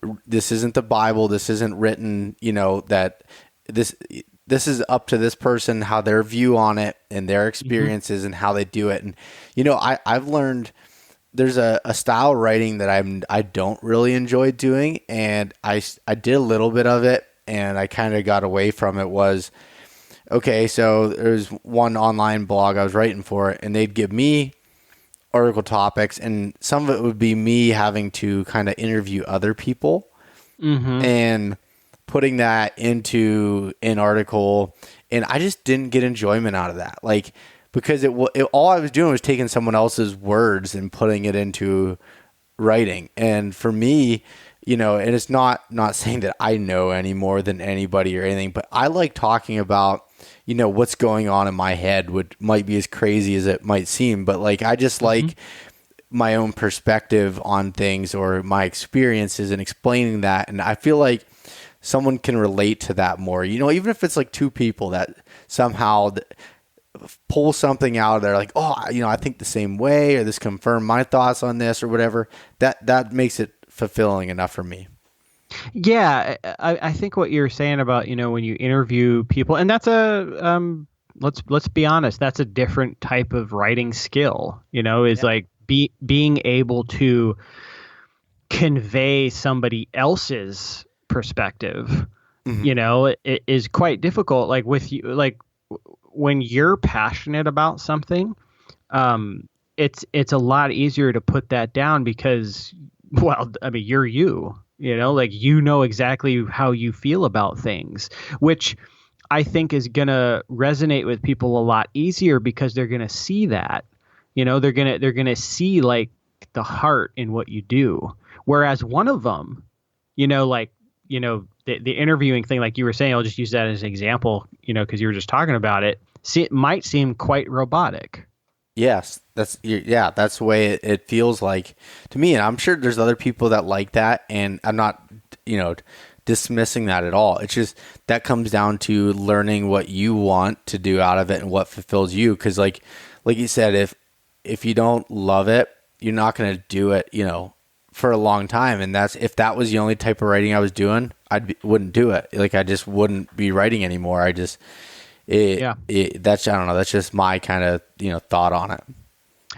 the Bible. This isn't written. That this is up to this person, how their view on it and their experiences and how they do it. And, I've learned there's a style of writing that I don't really enjoy doing. And I did a little bit of it and I kind of got away from it. Was, okay, so there's one online blog I was writing for, and they'd give me article topics, and some of it would be me having to kind of interview other people. And putting that into an article, and I just didn't get enjoyment out of that. Like, because all I was doing was taking someone else's words and putting it into writing. And for me, and it's not saying that I know any more than anybody or anything, but I like talking about, what's going on in my head, which might be as crazy as it might seem, but like, I just like my own perspective on things or my experiences and explaining that. And I feel like someone can relate to that more, even if it's like 2 people that somehow pull something out of there, like, oh, I think the same way, or this confirmed my thoughts on this or whatever, that makes it fulfilling enough for me. Yeah. I think what you're saying about, when you interview people, and that's let's be honest, that's a different type of writing skill, like being able to convey somebody else's perspective, it is quite difficult. Like, with you, like, when you're passionate about something, it's a lot easier to put that down because, well, I mean, you're like, exactly how you feel about things, which I think is going to resonate with people a lot easier because they're going to see that, they're going to see like the heart in what you do. Whereas one of them, the interviewing thing, like you were saying, I'll just use that as an example, cause you were just talking about it. See, it might seem quite robotic. Yes, that's the way it feels like to me. And I'm sure there's other people that like that. And I'm not, dismissing that at all. It's just that comes down to learning what you want to do out of it and what fulfills you. Cause like you said, if you don't love it, you're not going to do it, for a long time. And if that was the only type of writing I was doing, wouldn't do it. Like I just wouldn't be writing anymore. I don't know. That's just my kind of, thought on it.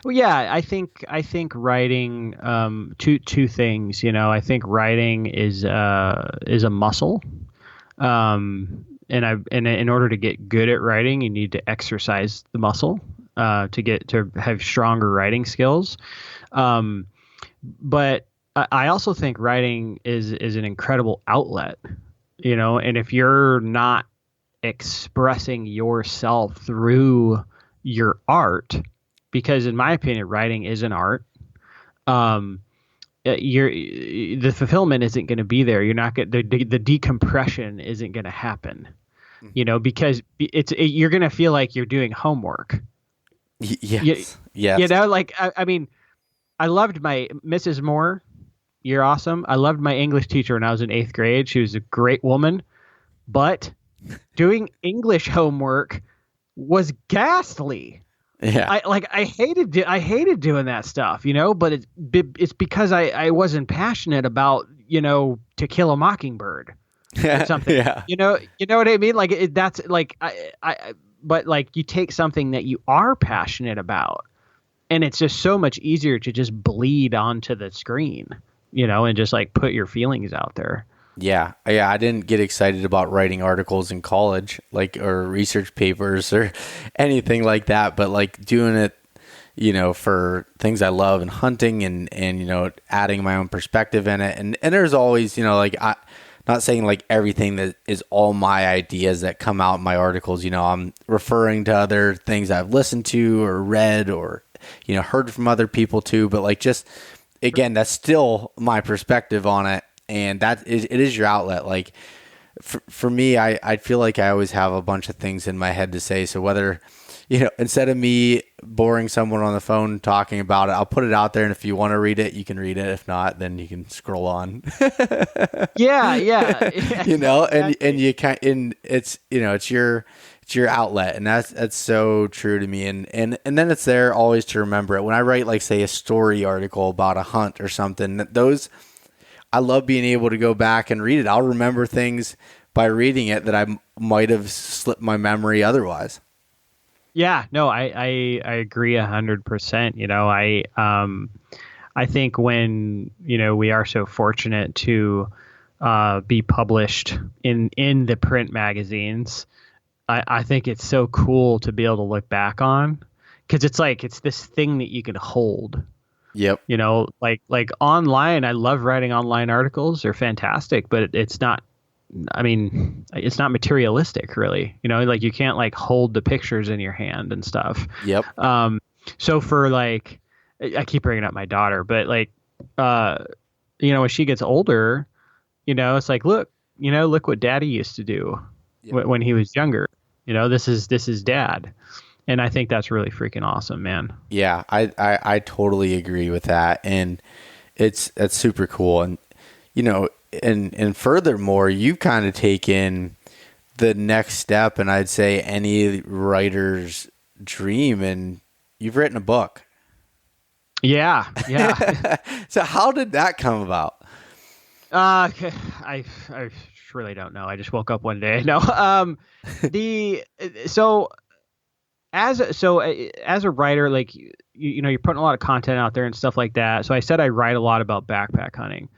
Well, yeah, I think writing, two things, I think writing is a muscle. And in order to get good at writing, you need to exercise the muscle, to have stronger writing skills. But I also think writing is an incredible outlet, and if you're not expressing yourself through your art, because in my opinion, writing is an art, the fulfillment isn't going to be there. You're not going the decompression isn't going to happen, because you're going to feel like you're doing homework. Yes. I mean, I loved my Mrs. Moore. You're awesome. I loved my English teacher when I was in 8th grade. She was a great woman, but doing English homework was ghastly. Yeah. I hated doing that stuff, but it's because I wasn't passionate about, To Kill a Mockingbird or something. Yeah. You know what I mean? Like that's like, but like you take something that you are passionate about, and it's just so much easier to just bleed onto the screen, and just like put your feelings out there. Yeah. I didn't get excited about writing articles in college, or research papers or anything like that, but like doing it, for things I love and hunting and adding my own perspective in it. And there's always, I'm not saying like everything that is all my ideas that come out in my articles, I'm referring to other things I've listened to or read or, heard from other people too. But like, just again, that's still my perspective on it. And it is your outlet. Like for me, I feel like I always have a bunch of things in my head to say. So whether, instead of me boring someone on the phone talking about it, I'll put it out there. And if you want to read it, you can read it. If not, then you can scroll on. Yeah. And you can't, and it's your outlet. And that's so true to me. And then it's there always to remember it. When I write, like say a story article about a hunt or something, I love being able to go back and read it. I'll remember things by reading it that I might have slipped my memory otherwise. Yeah, no, I agree 100%. I think when, we are so fortunate to be published in the print magazines, I think it's so cool to be able to look back on, because it's this thing that you can hold. Yep. Like online, I love writing online articles. They're fantastic, but it's not materialistic really. Like you can't like hold the pictures in your hand and stuff. Yep. So for like, I keep bringing up my daughter, but like, when she gets older, it's like, look what daddy used to do when he was younger. This is dad. And I think that's really freaking awesome, man. Yeah, I totally agree with that. And that's super cool. And, and furthermore, you kind of taken the next step, and I'd say any writer's dream, and you've written a book. Yeah. So how did that come about? I really don't know. I just woke up one day. No. As a writer, like, you're putting a lot of content out there and stuff like that. So I said I write a lot about backpack hunting.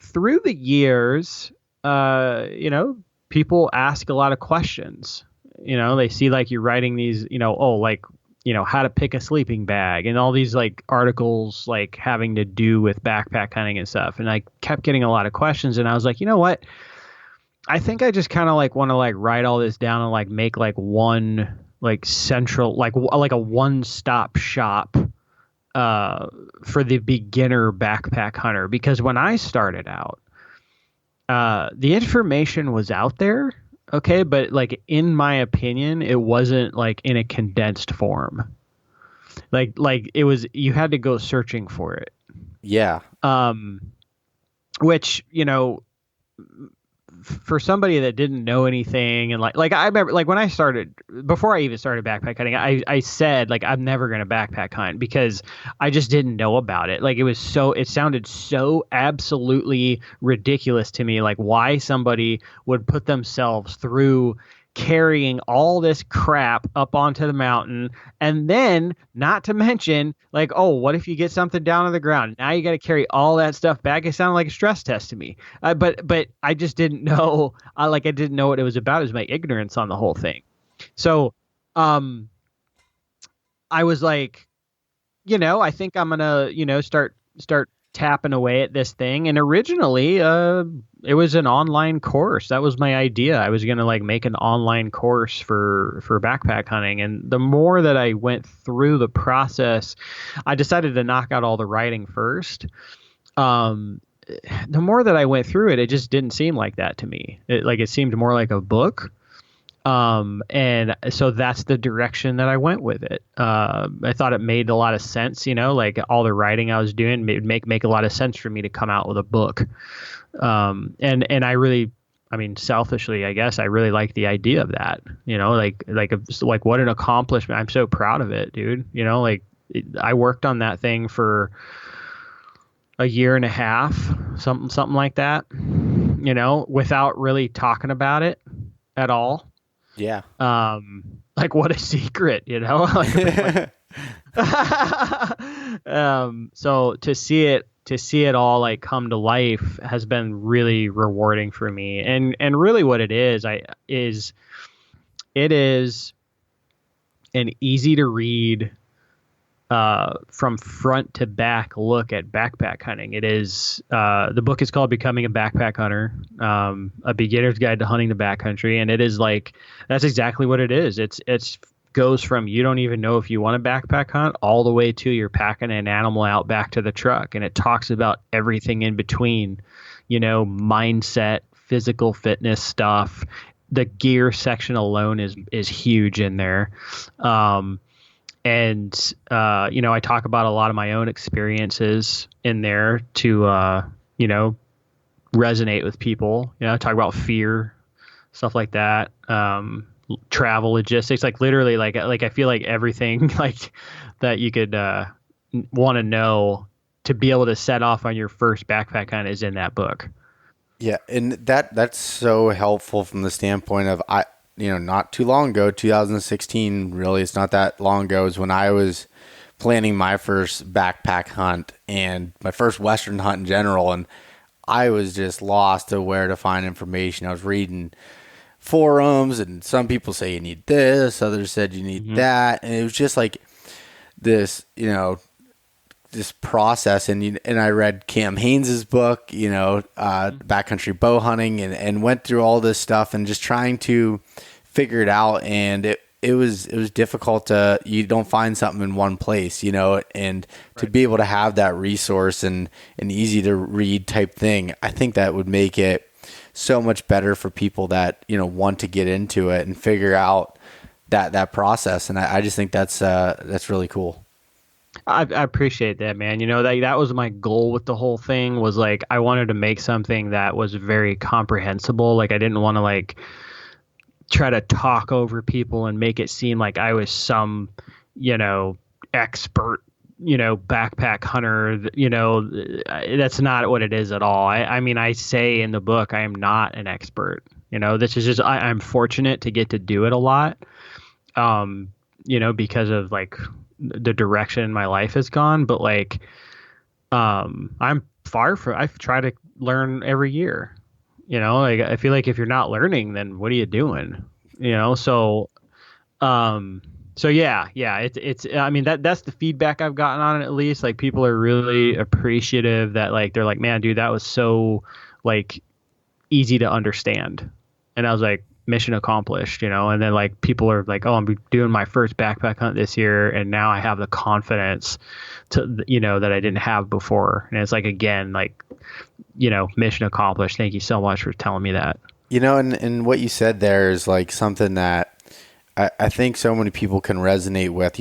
Through the years, people ask a lot of questions. They see like you're writing these, how to pick a sleeping bag and all these like articles like having to do with backpack hunting and stuff. And I kept getting a lot of questions, and I was like, you know what? I think I just kind of like want to like write all this down and like make like one like central like a one-stop shop for the beginner backpack hunter, because when I started out, the information was out there, okay, but like in my opinion, it wasn't like in a condensed form. Like it was, you had to go searching for it. Yeah. Which, for somebody that didn't know anything, and like I remember like when I started, before I even started backpack hunting, I said like I'm never gonna backpack hunt because I just didn't know about it. Like it sounded so absolutely ridiculous to me, like why somebody would put themselves through carrying all this crap up onto the mountain, and then not to mention like, oh, what if you get something down on the ground, now you got to carry all that stuff back. It sounded like a stress test to me. But I just didn't know. I didn't know what it was about. It was my ignorance on the whole thing. So I was like, I think I'm gonna start tapping away at this thing. And originally it was an online course. That was my idea. I was gonna like make an online course for backpack hunting. And the more that I went through the process, I decided to knock out all the writing first. The more that I went through it, it just didn't seem like that to me. It seemed more like a book. And so that's the direction that I went with it. I thought it made a lot of sense, like all the writing I was doing made make a lot of sense for me to come out with a book. And I really, I mean, selfishly, I guess I really like the idea of that, like what an accomplishment. I'm so proud of it, dude. I worked on that thing for a year and a half, something like that, without really talking about it at all. Yeah. Like what a secret, so to see it all like come to life has been really rewarding for me. And really what it is an easy to read from front to back look at backpack hunting. It is the book is called Becoming a Backpack Hunter, a beginner's guide to hunting the backcountry, and it is like that's exactly what it is. It's goes from you don't even know if you want to backpack hunt all the way to you're packing an animal out back to the truck, and it talks about everything in between, mindset, physical fitness stuff. The gear section alone is huge in there. And, I talk about a lot of my own experiences in there to, resonate with people. Talk about fear, stuff like that. Travel logistics, like literally, like I feel like everything like that you could want to know to be able to set off on your first backpack hunt is in that book. Yeah, and that's so helpful from the standpoint of not too long ago, 2016, really, it's not that long ago, is when I was planning my first backpack hunt and my first Western hunt in general. And I was just lost to where to find information. I was reading forums, and some people say you need this, others said you need that. And it was just like this, this process. And I read Cam Haynes's book, Backcountry Bow Hunting, and went through all this stuff and just trying to figure it out. And it was difficult you don't find something in one place, and to be able to have that resource and an easy to read type thing, I think that would make it so much better for people that, want to get into it and figure out that process. And I just think that's really cool. I appreciate that, man. That was my goal with the whole thing, was like I wanted to make something that was very comprehensible. Like I didn't want to like try to talk over people and make it seem like I was some, expert, backpack hunter. That's not what it is at all. I mean, I say in the book, I am not an expert. This is just I'm fortunate to get to do it a lot. Because of like the direction my life has gone, but like I'm far from, I try to learn every year, like I feel like if you're not learning, then what are you doing? So yeah, it's I mean that's the feedback I've gotten on it, at least. Like people are really appreciative that like they're like, man, dude, that was so like easy to understand. And I was like, mission accomplished, and then like people are like, oh, I'm doing my first backpack hunt this year, and now I have the confidence to, that I didn't have before. And it's like, again, like, mission accomplished. Thank you so much for telling me that. And what you said there is like something that I think so many people can resonate with.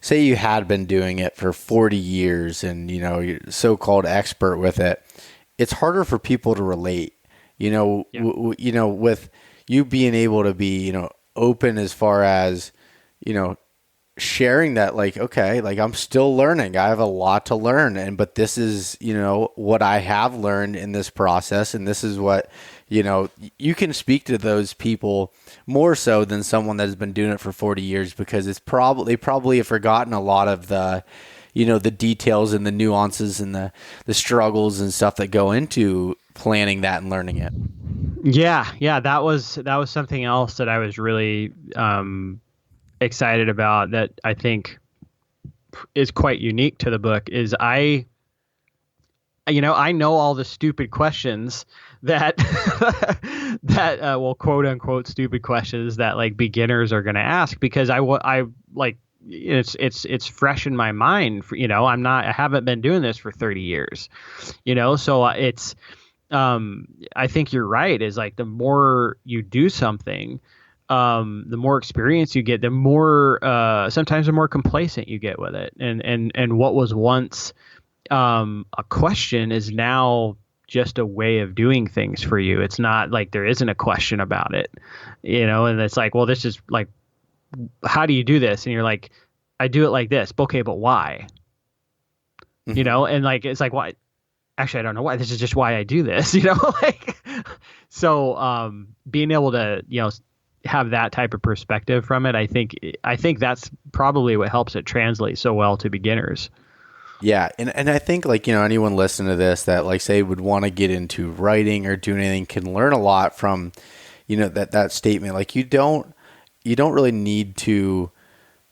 Say you had been doing it for 40 years and, you're so-called expert with it. It's harder for people to relate, with you being able to be, open as far as, sharing that, like, okay, like I'm still learning. I have a lot to learn. But this is, what I have learned in this process. And this is what, you can speak to those people more so than someone that has been doing it for 40 years, because they probably have forgotten a lot of the, the details and the nuances and the struggles and stuff that go into planning that and learning it. Yeah. That was something else that I was really excited about, that I think is quite unique to the book, is I know all the stupid questions that well, quote unquote stupid questions that like beginners are going to ask, because I like, it's fresh in my mind. I haven't been doing this for 30 years, so it's, I think you're right, is like the more you do something, the more experience you get, the more, sometimes the more complacent you get with it. And what was once, a question is now just a way of doing things for you. It's not like there isn't a question about it, and it's like, well, this is like, how do you do this? And you're like, I do it like this. Okay, but why? Mm-hmm. And like, it's like, why? Actually, I don't know why. This is just why I do this, like, so, being able to, have that type of perspective from it, I think that's probably what helps it translate so well to beginners. Yeah. And I think like, anyone listening to this that like say would want to get into writing or doing anything can learn a lot from, that statement. Like you don't really need to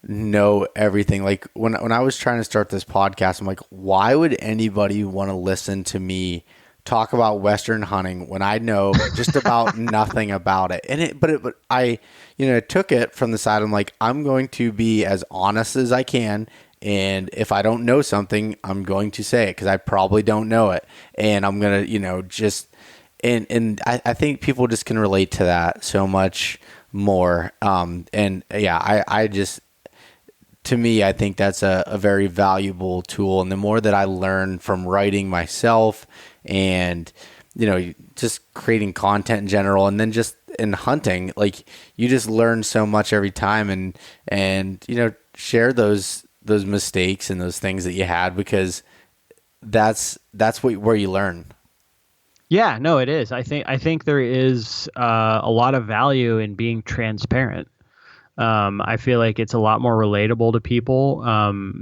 know everything. Like when I was trying to start this podcast, I'm like, why would anybody want to listen to me talk about Western hunting when I know just about nothing about it? But I, took it from the side. I'm like, I'm going to be as honest as I can. And if I don't know something, I'm going to say it because I probably don't know it. And I'm going to, and I think people just can relate to that so much more. And yeah, I just, to me, I think that's a very valuable tool. And the more that I learn from writing myself and, just creating content in general, and then just in hunting, like you just learn so much every time and, share those mistakes and those things that you had, because that's where you learn. Yeah, no, it is. I think there is a lot of value in being transparent. I feel like it's a lot more relatable to people.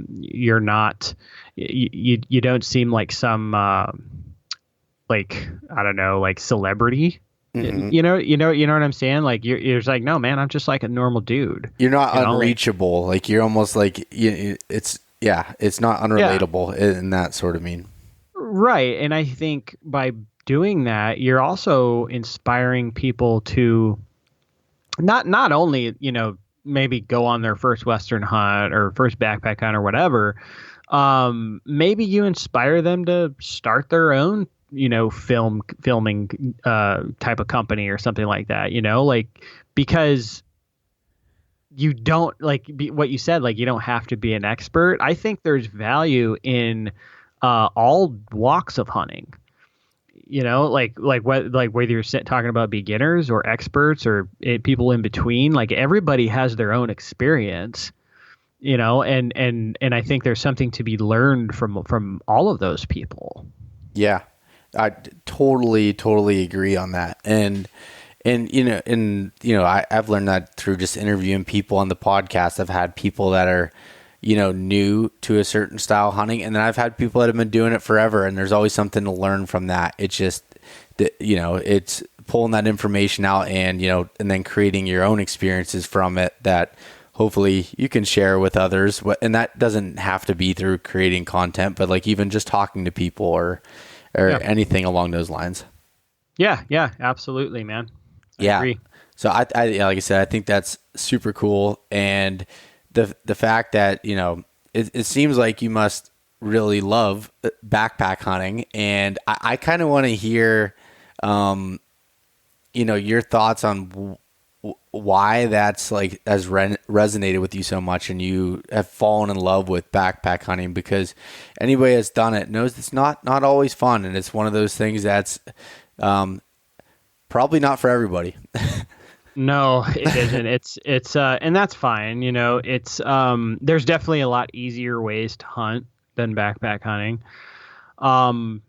You're not, you don't seem like some, like, I don't know, like celebrity. Mm-hmm. You know what I'm saying? Like you're just like, no, man, I'm just like a normal dude. You're not unreachable. Like you're almost like, it's not unrelatable in that sort of mean. Right. And I think by doing that, you're also inspiring people to not only, maybe go on their first Western hunt or first backpack hunt or whatever. Maybe you inspire them to start their own, filming type of company or something like that, like, because you don't what you said, like you don't have to be an expert. I think there's value in all walks of hunting. Whether you're talking about beginners or experts or people in between, like everybody has their own experience, and I think there's something to be learned from all of those people. Yeah, I totally agree on that. And I've learned that through just interviewing people on the podcast. I've had people that are, new to a certain style hunting. And then I've had people that have been doing it forever, and there's always something to learn from that. It's just, it's pulling that information out and, and then creating your own experiences from it that hopefully you can share with others. And that doesn't have to be through creating content, but like even just talking to people or anything along those lines. Yeah, absolutely, man. I Yeah. agree. So yeah, like I said, I think that's super cool. And the fact that, it seems like you must really love backpack hunting. And I kind of want to hear, your thoughts on why that's like has resonated with you so much and you have fallen in love with backpack hunting, because anybody that's done it knows it's not always fun, and it's one of those things that's probably not for everybody. No, it isn't. It's and that's fine. It's there's definitely a lot easier ways to hunt than backpack hunting. Um,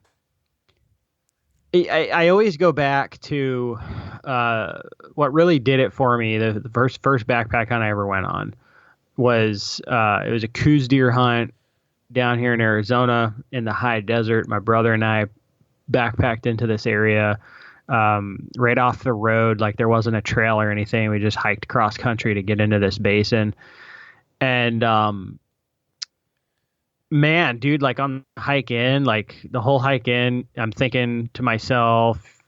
I always go back to what really did it for me. The first backpack hunt I ever went on was it was a Coues deer hunt down here in Arizona in the high desert. My brother and I backpacked into this area right off the road. Like there wasn't a trail or anything. We just hiked cross country to get into this basin. And man, dude, like on the hike in, like the whole hike in, I'm thinking to myself,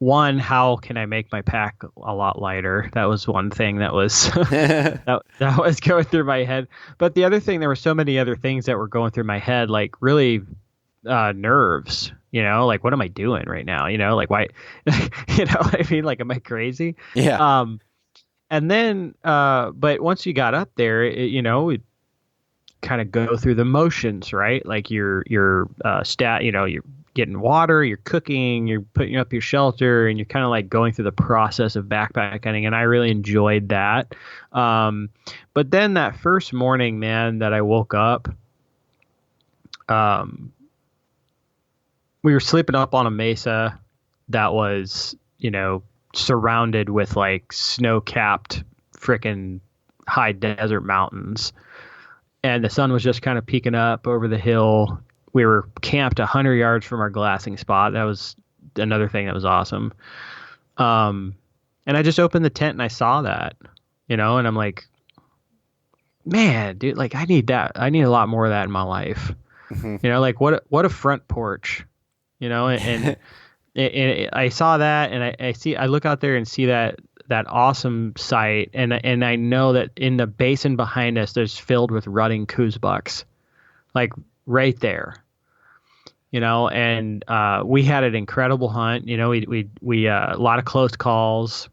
one, how can I make my pack a lot lighter? That was one thing that was that was going through my head. But the other thing, there were so many other things that were going through my head, like really nerves. Like what am I doing right now? Like why? What I mean? Like, am I crazy? Yeah. And then, but once you got up there, it kind of go through the motions, right? Like you're you're getting water, you're cooking, you're putting up your shelter, and you're kind of like going through the process of backpack hunting. And I really enjoyed that. But then that first morning, man, that I woke up, we were sleeping up on a mesa that was, surrounded with like snow-capped frickin' high desert mountains. And the sun was just kind of peeking up over the hill. We were camped 100 yards from our glassing spot. That was another thing that was awesome. And I just opened the tent and I saw that, and I'm like, man, dude, like I need that. I need a lot more of that in my life. Mm-hmm. Like what a front porch, and I saw that, and I look out there and see that awesome sight, and I know that in the basin behind us, there's filled with rutting Coues bucks, like right there, and we had an incredible hunt. We a lot of close calls.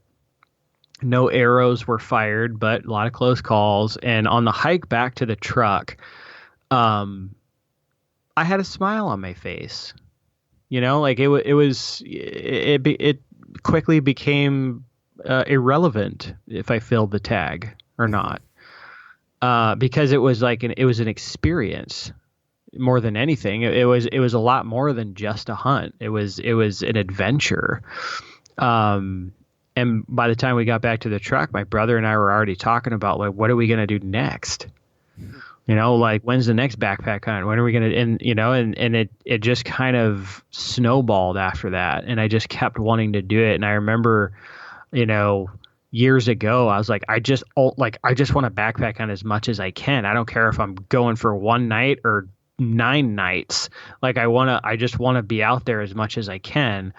No arrows were fired, but a lot of close calls. And on the hike back to the truck, I had a smile on my face. Like it quickly became irrelevant if I filled the tag or not, because it was like it was an experience more than anything. It was a lot more than just a hunt. It was an adventure. And by the time we got back to the truck, my brother and I were already talking about like, what are we gonna do next? Like when's the next backpack hunt? When are we gonna? And it just kind of snowballed after that, and I just kept wanting to do it. And I remember, years ago, I was like, I just want to backpack hunt as much as I can. I don't care if I'm going for one night or 9 nights. Like I just want to be out there as much as I can.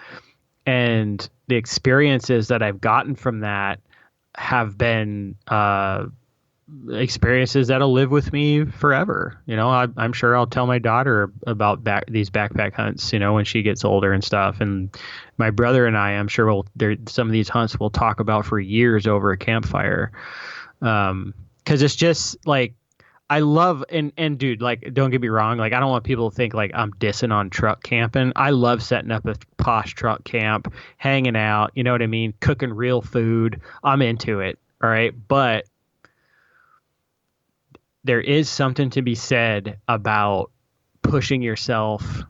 And the experiences that I've gotten from that have been experiences that'll live with me forever. I'm sure I'll tell my daughter about these backpack hunts, when she gets older and stuff. And my brother and I'm sure some of these hunts we'll talk about for years over a campfire. 'Cause it's just like, I love, and dude, like, don't get me wrong. Like, I don't want people to think like I'm dissing on truck camping. I love setting up a posh truck camp, hanging out, you know what I mean? Cooking real food. I'm into it. All right. But there is something to be said about pushing yourself,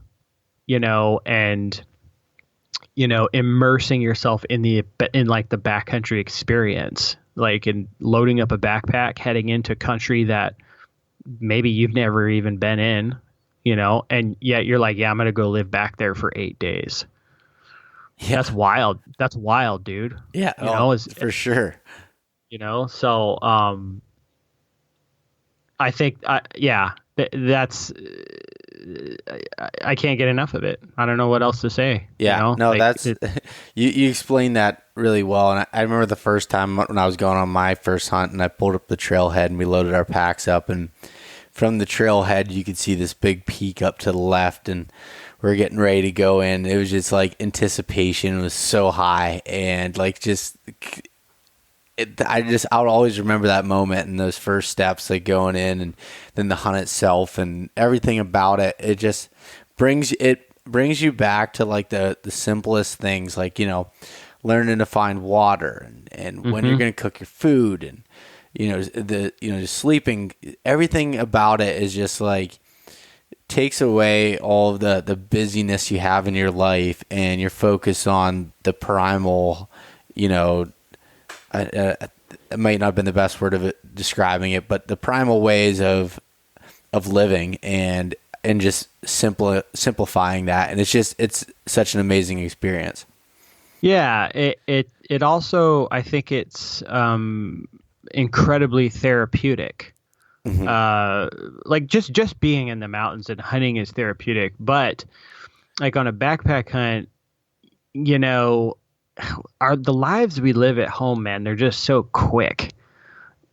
and, immersing yourself in like the backcountry experience, like in loading up a backpack, heading into country that maybe you've never even been in, and yet you're like, yeah, I'm going to go live back there for 8 days. Yeah. That's wild. That's wild, dude. Yeah. For sure. So, I think, that's I can't get enough of it. I don't know what else to say. Yeah, you know? no, Like, that's you explained that really well. And I remember the first time when I was going on my first hunt, and I pulled up the trailhead and we loaded our packs up, and from the trailhead you could see this big peak up to the left, and we were getting ready to go in. It was just like anticipation was so high, and like I would always remember that moment and those first steps, like going in, and then the hunt itself and everything about it. It just brings you back to like the simplest things, like, learning to find water and when you're going to cook your food, and just sleeping. Everything about it is just like takes away all of the busyness you have in your life, and you're focused on the primal, it might not have been the best word of it describing it, but the primal ways of living, and just simplifying that. And it's such an amazing experience. Yeah, it also, I think it's incredibly therapeutic. Like just being in the mountains and hunting is therapeutic, but like on a backpack hunt, the lives we live at home, man, they're just so quick.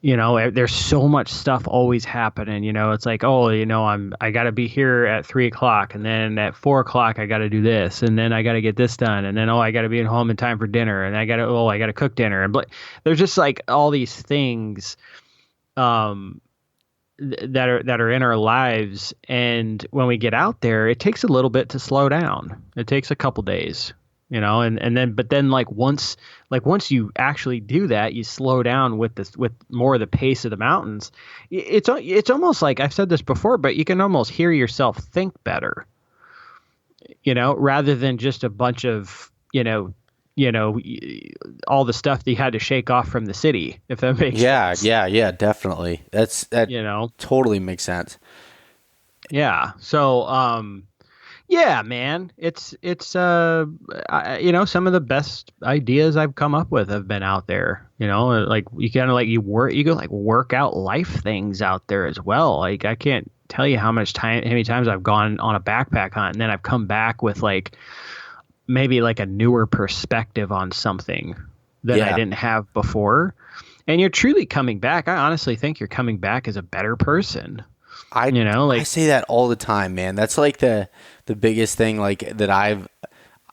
There's so much stuff always happening. It's like, I got to be here at 3:00, and then at 4:00 I got to do this, and then I got to get this done, and then I got to be at home in time for dinner, and I got to cook dinner, and there's just like all these things that are in our lives, and when we get out there, it takes a little bit to slow down. It takes a couple days. But then once you actually do that, you slow down with more of the pace of the mountains. It's almost like, I've said this before, but you can almost hear yourself think better, rather than just a bunch of, all the stuff that you had to shake off from the city, if that makes sense. Yeah, definitely. That totally makes sense. Yeah. So, yeah, man, it's some of the best ideas I've come up with have been out there. Like you kind of you go work out life things out there as well. Like I can't tell you how many times I've gone on a backpack hunt, and then I've come back with maybe a newer perspective on something that I didn't have before. And you're truly coming back. I honestly think you're coming back as a better person. I say that all the time, man. That's like the biggest thing, that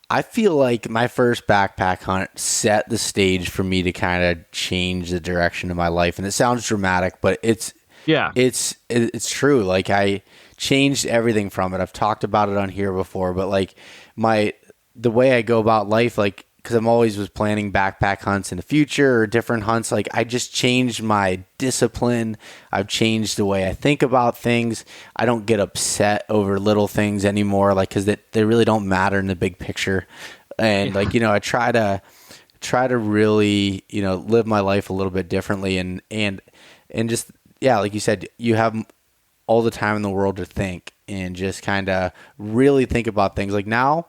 I feel like my first backpack hunt set the stage for me to kind of change the direction of my life. And it sounds dramatic, but it's true. Like I changed everything from it. I've talked about it on here before, but the way I go about life, because I'm always was planning backpack hunts in the future or different hunts. I just changed my discipline. I've changed the way I think about things. I don't get upset over little things anymore, because they really don't matter in the big picture. And I try to really, live my life a little bit differently, and just, like you said, you have all the time in the world to think and just kind of really think about things. Like now,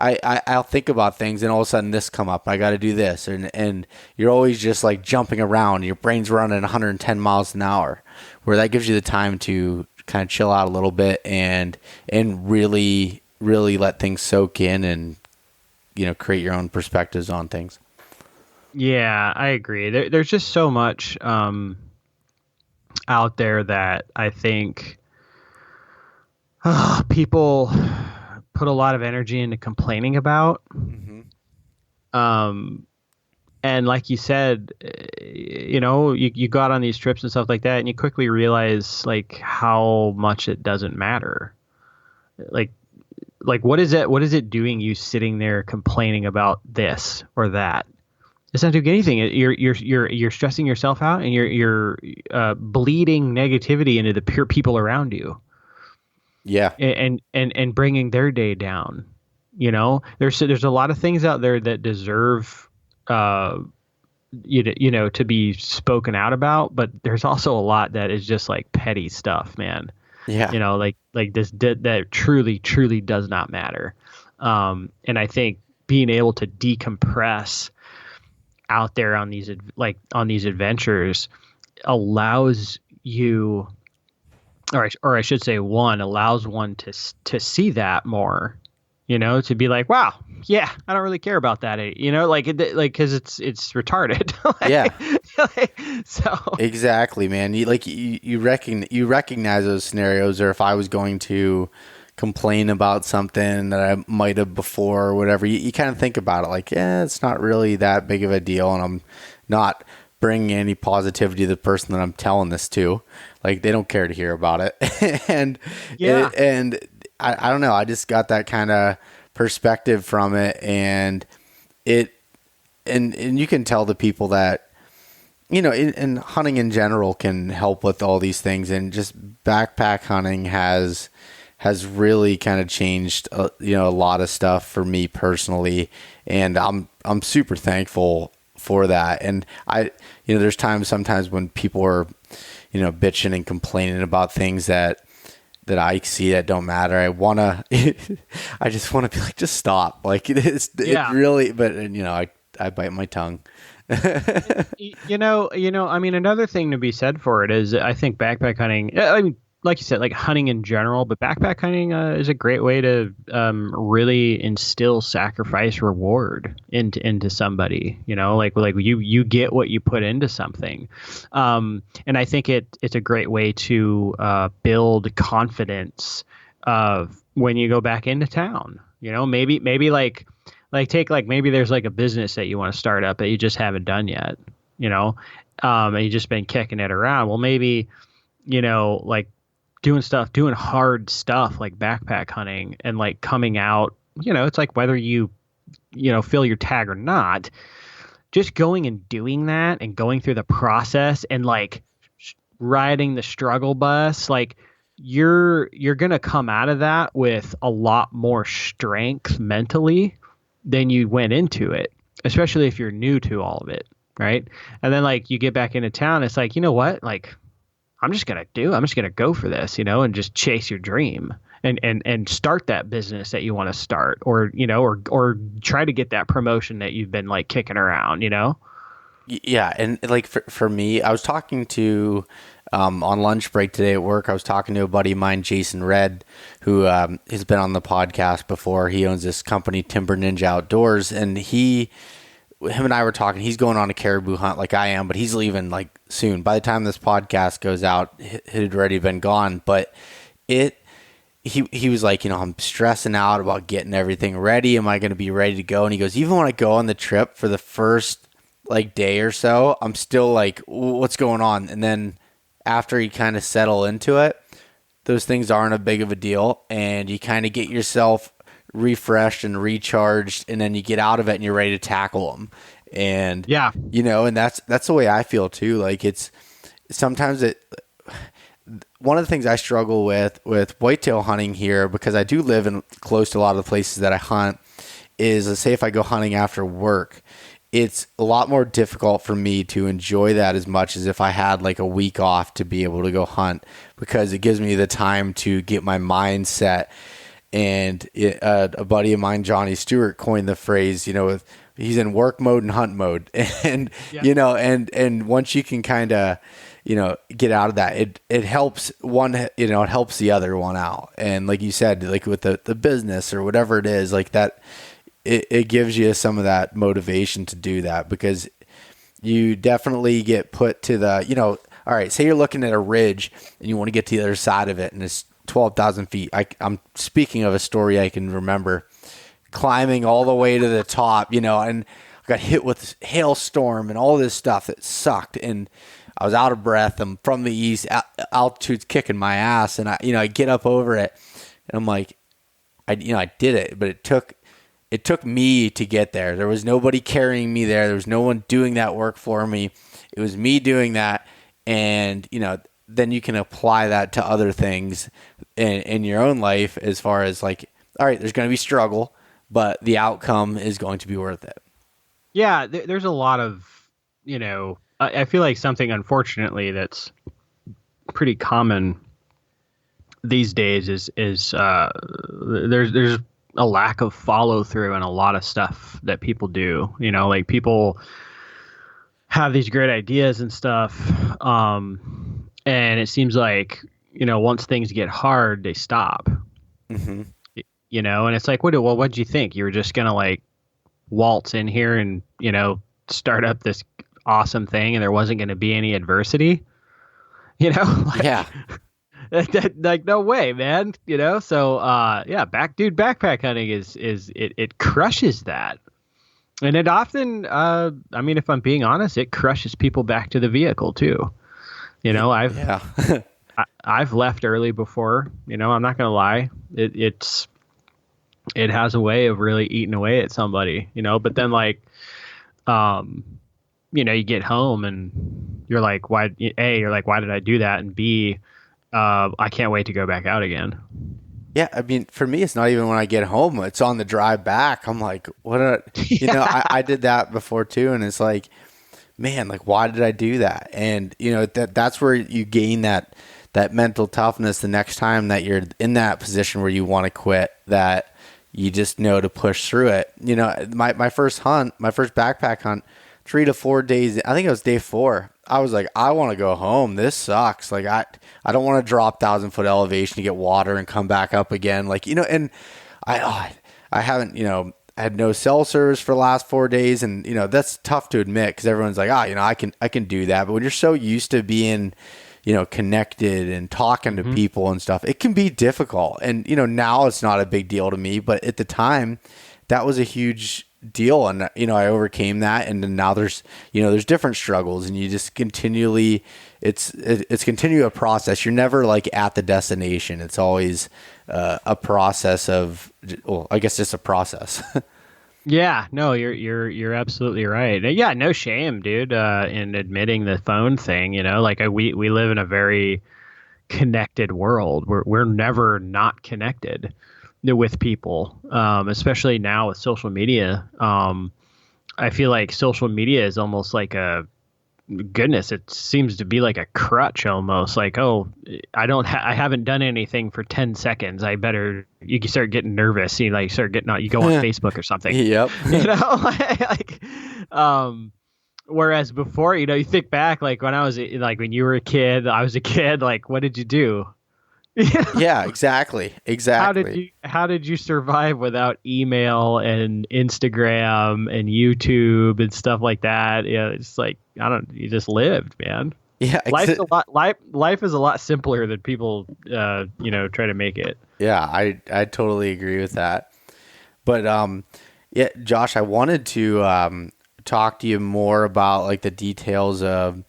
I'll think about things, and all of a sudden this come up. I got to do this, and you're always just jumping around. Your brain's running 110 miles an hour, where that gives you the time to kind of chill out a little bit and really, really let things soak in, and create your own perspectives on things. Yeah, I agree. There's just so much out there that I think people put a lot of energy into complaining about. And like you said, you got on these trips and stuff like that, and you quickly realize how much it doesn't matter. What is it doing you sitting there complaining about this or that? It's not doing anything. You're stressing yourself out, and you're bleeding negativity into the pure people around you. Yeah. And bringing their day down. There's a lot of things out there that deserve to be spoken out about, but there's also a lot that is just petty stuff, man. Yeah. This that truly does not matter. And I think being able to decompress out there on these adventures allows you or I should say one allows one to see that more, to be like, wow, yeah, I don't really care about that, because it's retarded. Yeah, So exactly, man. You recognize those scenarios, or if I was going to complain about something that I might have before or whatever, you kind of think about it like, yeah, it's not really that big of a deal, and I'm not bringing any positivity to the person that I'm telling this to. Like, they don't care to hear about it. yeah, I don't know. I just got that kind of perspective from it, and you can tell the people that, and hunting in general can help with all these things, and just backpack hunting has really kind of changed, a lot of stuff for me personally, and I'm super thankful for that. And there's sometimes when people are, bitching and complaining about things that I see that don't matter. I just want to be like, just stop. Like, it really, but I bite my tongue. I mean, another thing to be said for it is I think backpack hunting, I mean, like you said, like hunting in general, but backpack hunting is a great way to really instill sacrifice reward into somebody, like you get what you put into something. And I think it's a great way to build confidence of when you go back into town, maybe maybe there's like a business that you want to start up that you just haven't done yet, and you just been kicking it around. Well, maybe, like doing hard stuff like backpack hunting and like coming out, it's like whether you fill your tag or not, just going and doing that and going through the process and like riding the struggle bus, like you're going to come out of that with a lot more strength mentally than you went into it, especially if you're new to all of it. Right. And then like you get back into town, it's like, you know what, like, I'm just going to go for this, and just chase your dream and start that business that you want to start, or try to get that promotion that you've been like kicking around, Yeah. And like for me, I was talking to, on lunch break today at work, I was talking to a buddy of mine, Jason Red, who has been on the podcast before. He owns this company, Timber Ninja Outdoors, and him and I were talking. He's going on a caribou hunt like I am, but he's leaving like soon. By the time this podcast goes out, it had already been gone. But he was like, I'm stressing out about getting everything ready. Am I going to be ready to go? And he goes, even when I go on the trip for the first like day or so, I'm still like, what's going on? And then after you kind of settle into it, those things aren't a big of a deal, and you kind of get yourself refreshed and recharged, and then you get out of it and you're ready to tackle them. And yeah, and that's the way I feel too. Like, it's sometimes one of the things I struggle with whitetail hunting here, because I do live in close to a lot of the places that I hunt, is, let's say if I go hunting after work, it's a lot more difficult for me to enjoy that as much as if I had like a week off to be able to go hunt, because it gives me the time to get my mind set. And a buddy of mine, Johnny Stewart, coined the phrase, he's in work mode and hunt mode. And, yeah. And once you can kind of, get out of that, it helps one, it helps the other one out. And like you said, like with the business or whatever it is like that, it gives you some of that motivation to do that, because you definitely get put to the, all right, say you're looking at a ridge and you want to get to the other side of it, and it's 12,000 feet. I'm speaking of a story I can remember, climbing all the way to the top, and I got hit with hailstorm and all this stuff that sucked, and I was out of breath. I'm from the east, altitude's kicking my ass, and I get up over it, and I'm like, I did it, but it took me to get there. There was nobody carrying me there. There was no one doing that work for me. It was me doing that, and then you can apply that to other things in your own life, as far as like, all right, there's going to be struggle, but the outcome is going to be worth it. Yeah, there's a lot of, I feel like something, unfortunately, that's pretty common these days is there's a lack of follow through in a lot of stuff that people do. Like people have these great ideas and stuff, and it seems like once things get hard, they stop. Mm-hmm. And it's like, what'd you think? You were just gonna like waltz in here and start up this awesome thing, and there wasn't going to be any adversity. Like, Yeah. like no way, man. So backpack hunting is it crushes that, and it often, if I'm being honest, it crushes people back to the vehicle too. I've left early before. I'm not gonna lie. It has a way of really eating away at somebody, but then like, you get home and you're like, why did I do that? And B, I can't wait to go back out again. Yeah. I mean, for me, it's not even when I get home, it's on the drive back. I'm like, I did that before too. And it's like, man, like, why did I do that? And that's where you gain that mental toughness the next time that you're in that position where you want to quit, that you just know to push through it. My first backpack hunt, 3 to 4 days, I think it was day 4. I was like, I want to go home. This sucks. Like, I don't want to drop 1,000-foot elevation to get water and come back up again. Like, and I haven't, I had no cell service for the last 4 days. And, that's tough to admit because everyone's like, I can do that. But when you're so used to being, connected and talking to people and stuff, it can be difficult. And, now it's not a big deal to me, but at the time that was a huge deal. And, I overcame that. And then now there's different struggles, and you just continually, it's continue a process. You're never like at the destination. It's always a process of, well, I guess just a process. Yeah, no, you're absolutely right. Yeah, no shame, dude, in admitting the phone thing. Like we live in a very connected world. We're never not connected with people, especially now with social media. I feel like social media is almost like it seems to be like a crutch almost. Like, oh, I haven't done anything for 10 seconds. You start getting nervous. You start getting out, you go on Facebook or something. Yep. Whereas before, you think back, like when you were a kid, I was a kid, like, what did you do? Yeah, exactly. How did you survive without email and Instagram and YouTube and stuff like that? It's like, you just lived, man. Yeah. Life is a lot simpler than people, try to make it. Yeah, I totally agree with that. But, Josh, I wanted to, talk to you more about like the details of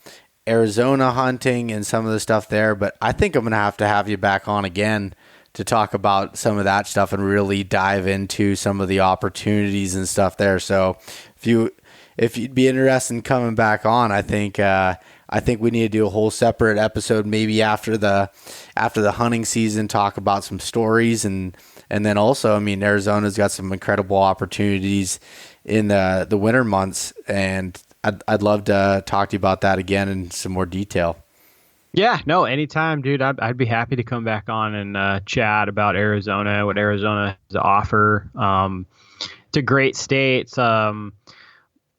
Arizona hunting and some of the stuff there, but I think I'm going to have you back on again to talk about some of that stuff and really dive into some of the opportunities and stuff there. So if you'd be interested in coming back on, I think we need to do a whole separate episode, maybe after the hunting season, talk about some stories and then also, Arizona's got some incredible opportunities in the winter months, and I'd love to talk to you about that again in some more detail. Yeah, no, anytime, dude. I'd be happy to come back on and chat about Arizona, what Arizona has to offer. It's a great state. A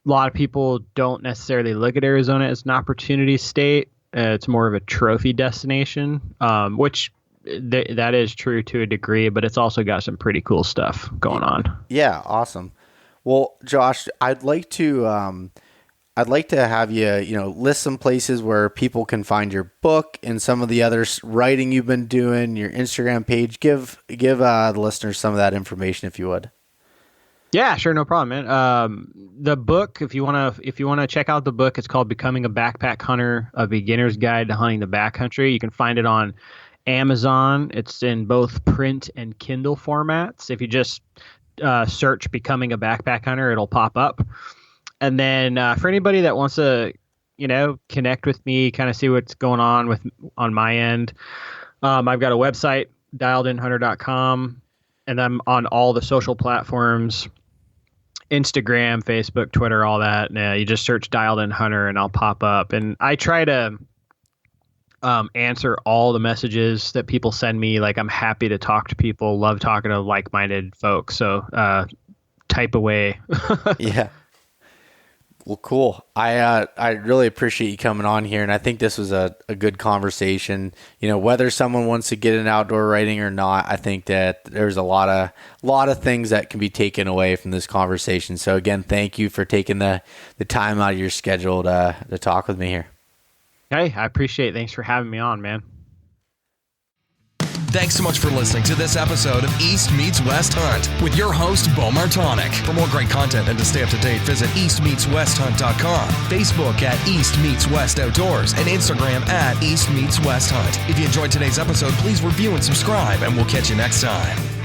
lot of people don't necessarily look at Arizona as an opportunity state. It's more of a trophy destination, which that is true to a degree, but it's also got some pretty cool stuff going on. Yeah, awesome. Well, Josh, I'd like to have you, list some places where people can find your book and some of the other writing you've been doing, your Instagram page. Give the listeners some of that information if you would. Yeah, sure, no problem, man. The book, if you wanna check out the book, it's called "Becoming a Backpack Hunter: A Beginner's Guide to Hunting the Backcountry." You can find it on Amazon. It's in both print and Kindle formats. If you just search "Becoming a Backpack Hunter," it'll pop up. And then for anybody that wants to, connect with me, kind of see what's going on my end, I've got a website, dialedinhunter.com, and I'm on all the social platforms, Instagram, Facebook, Twitter, all that. You just search Dialed In Hunter and I'll pop up. And I try to answer all the messages that people send me. Like, I'm happy to talk to people, love talking to like-minded folks. So type away. Yeah. Well, cool. I really appreciate you coming on here, and I think this was a good conversation. You know, whether someone wants to get into outdoor writing or not, I think that there's a lot of things that can be taken away from this conversation. So again, thank you for taking the time out of your schedule to talk with me here. Hey, I appreciate it. Thanks for having me on, man. Thanks so much for listening to this episode of East Meets West Hunt with your host, Beau Martonik. For more great content and to stay up to date, visit eastmeetswesthunt.com, Facebook at East Meets West Outdoors, and Instagram at East Meets West Hunt. If you enjoyed today's episode, please review and subscribe, and we'll catch you next time.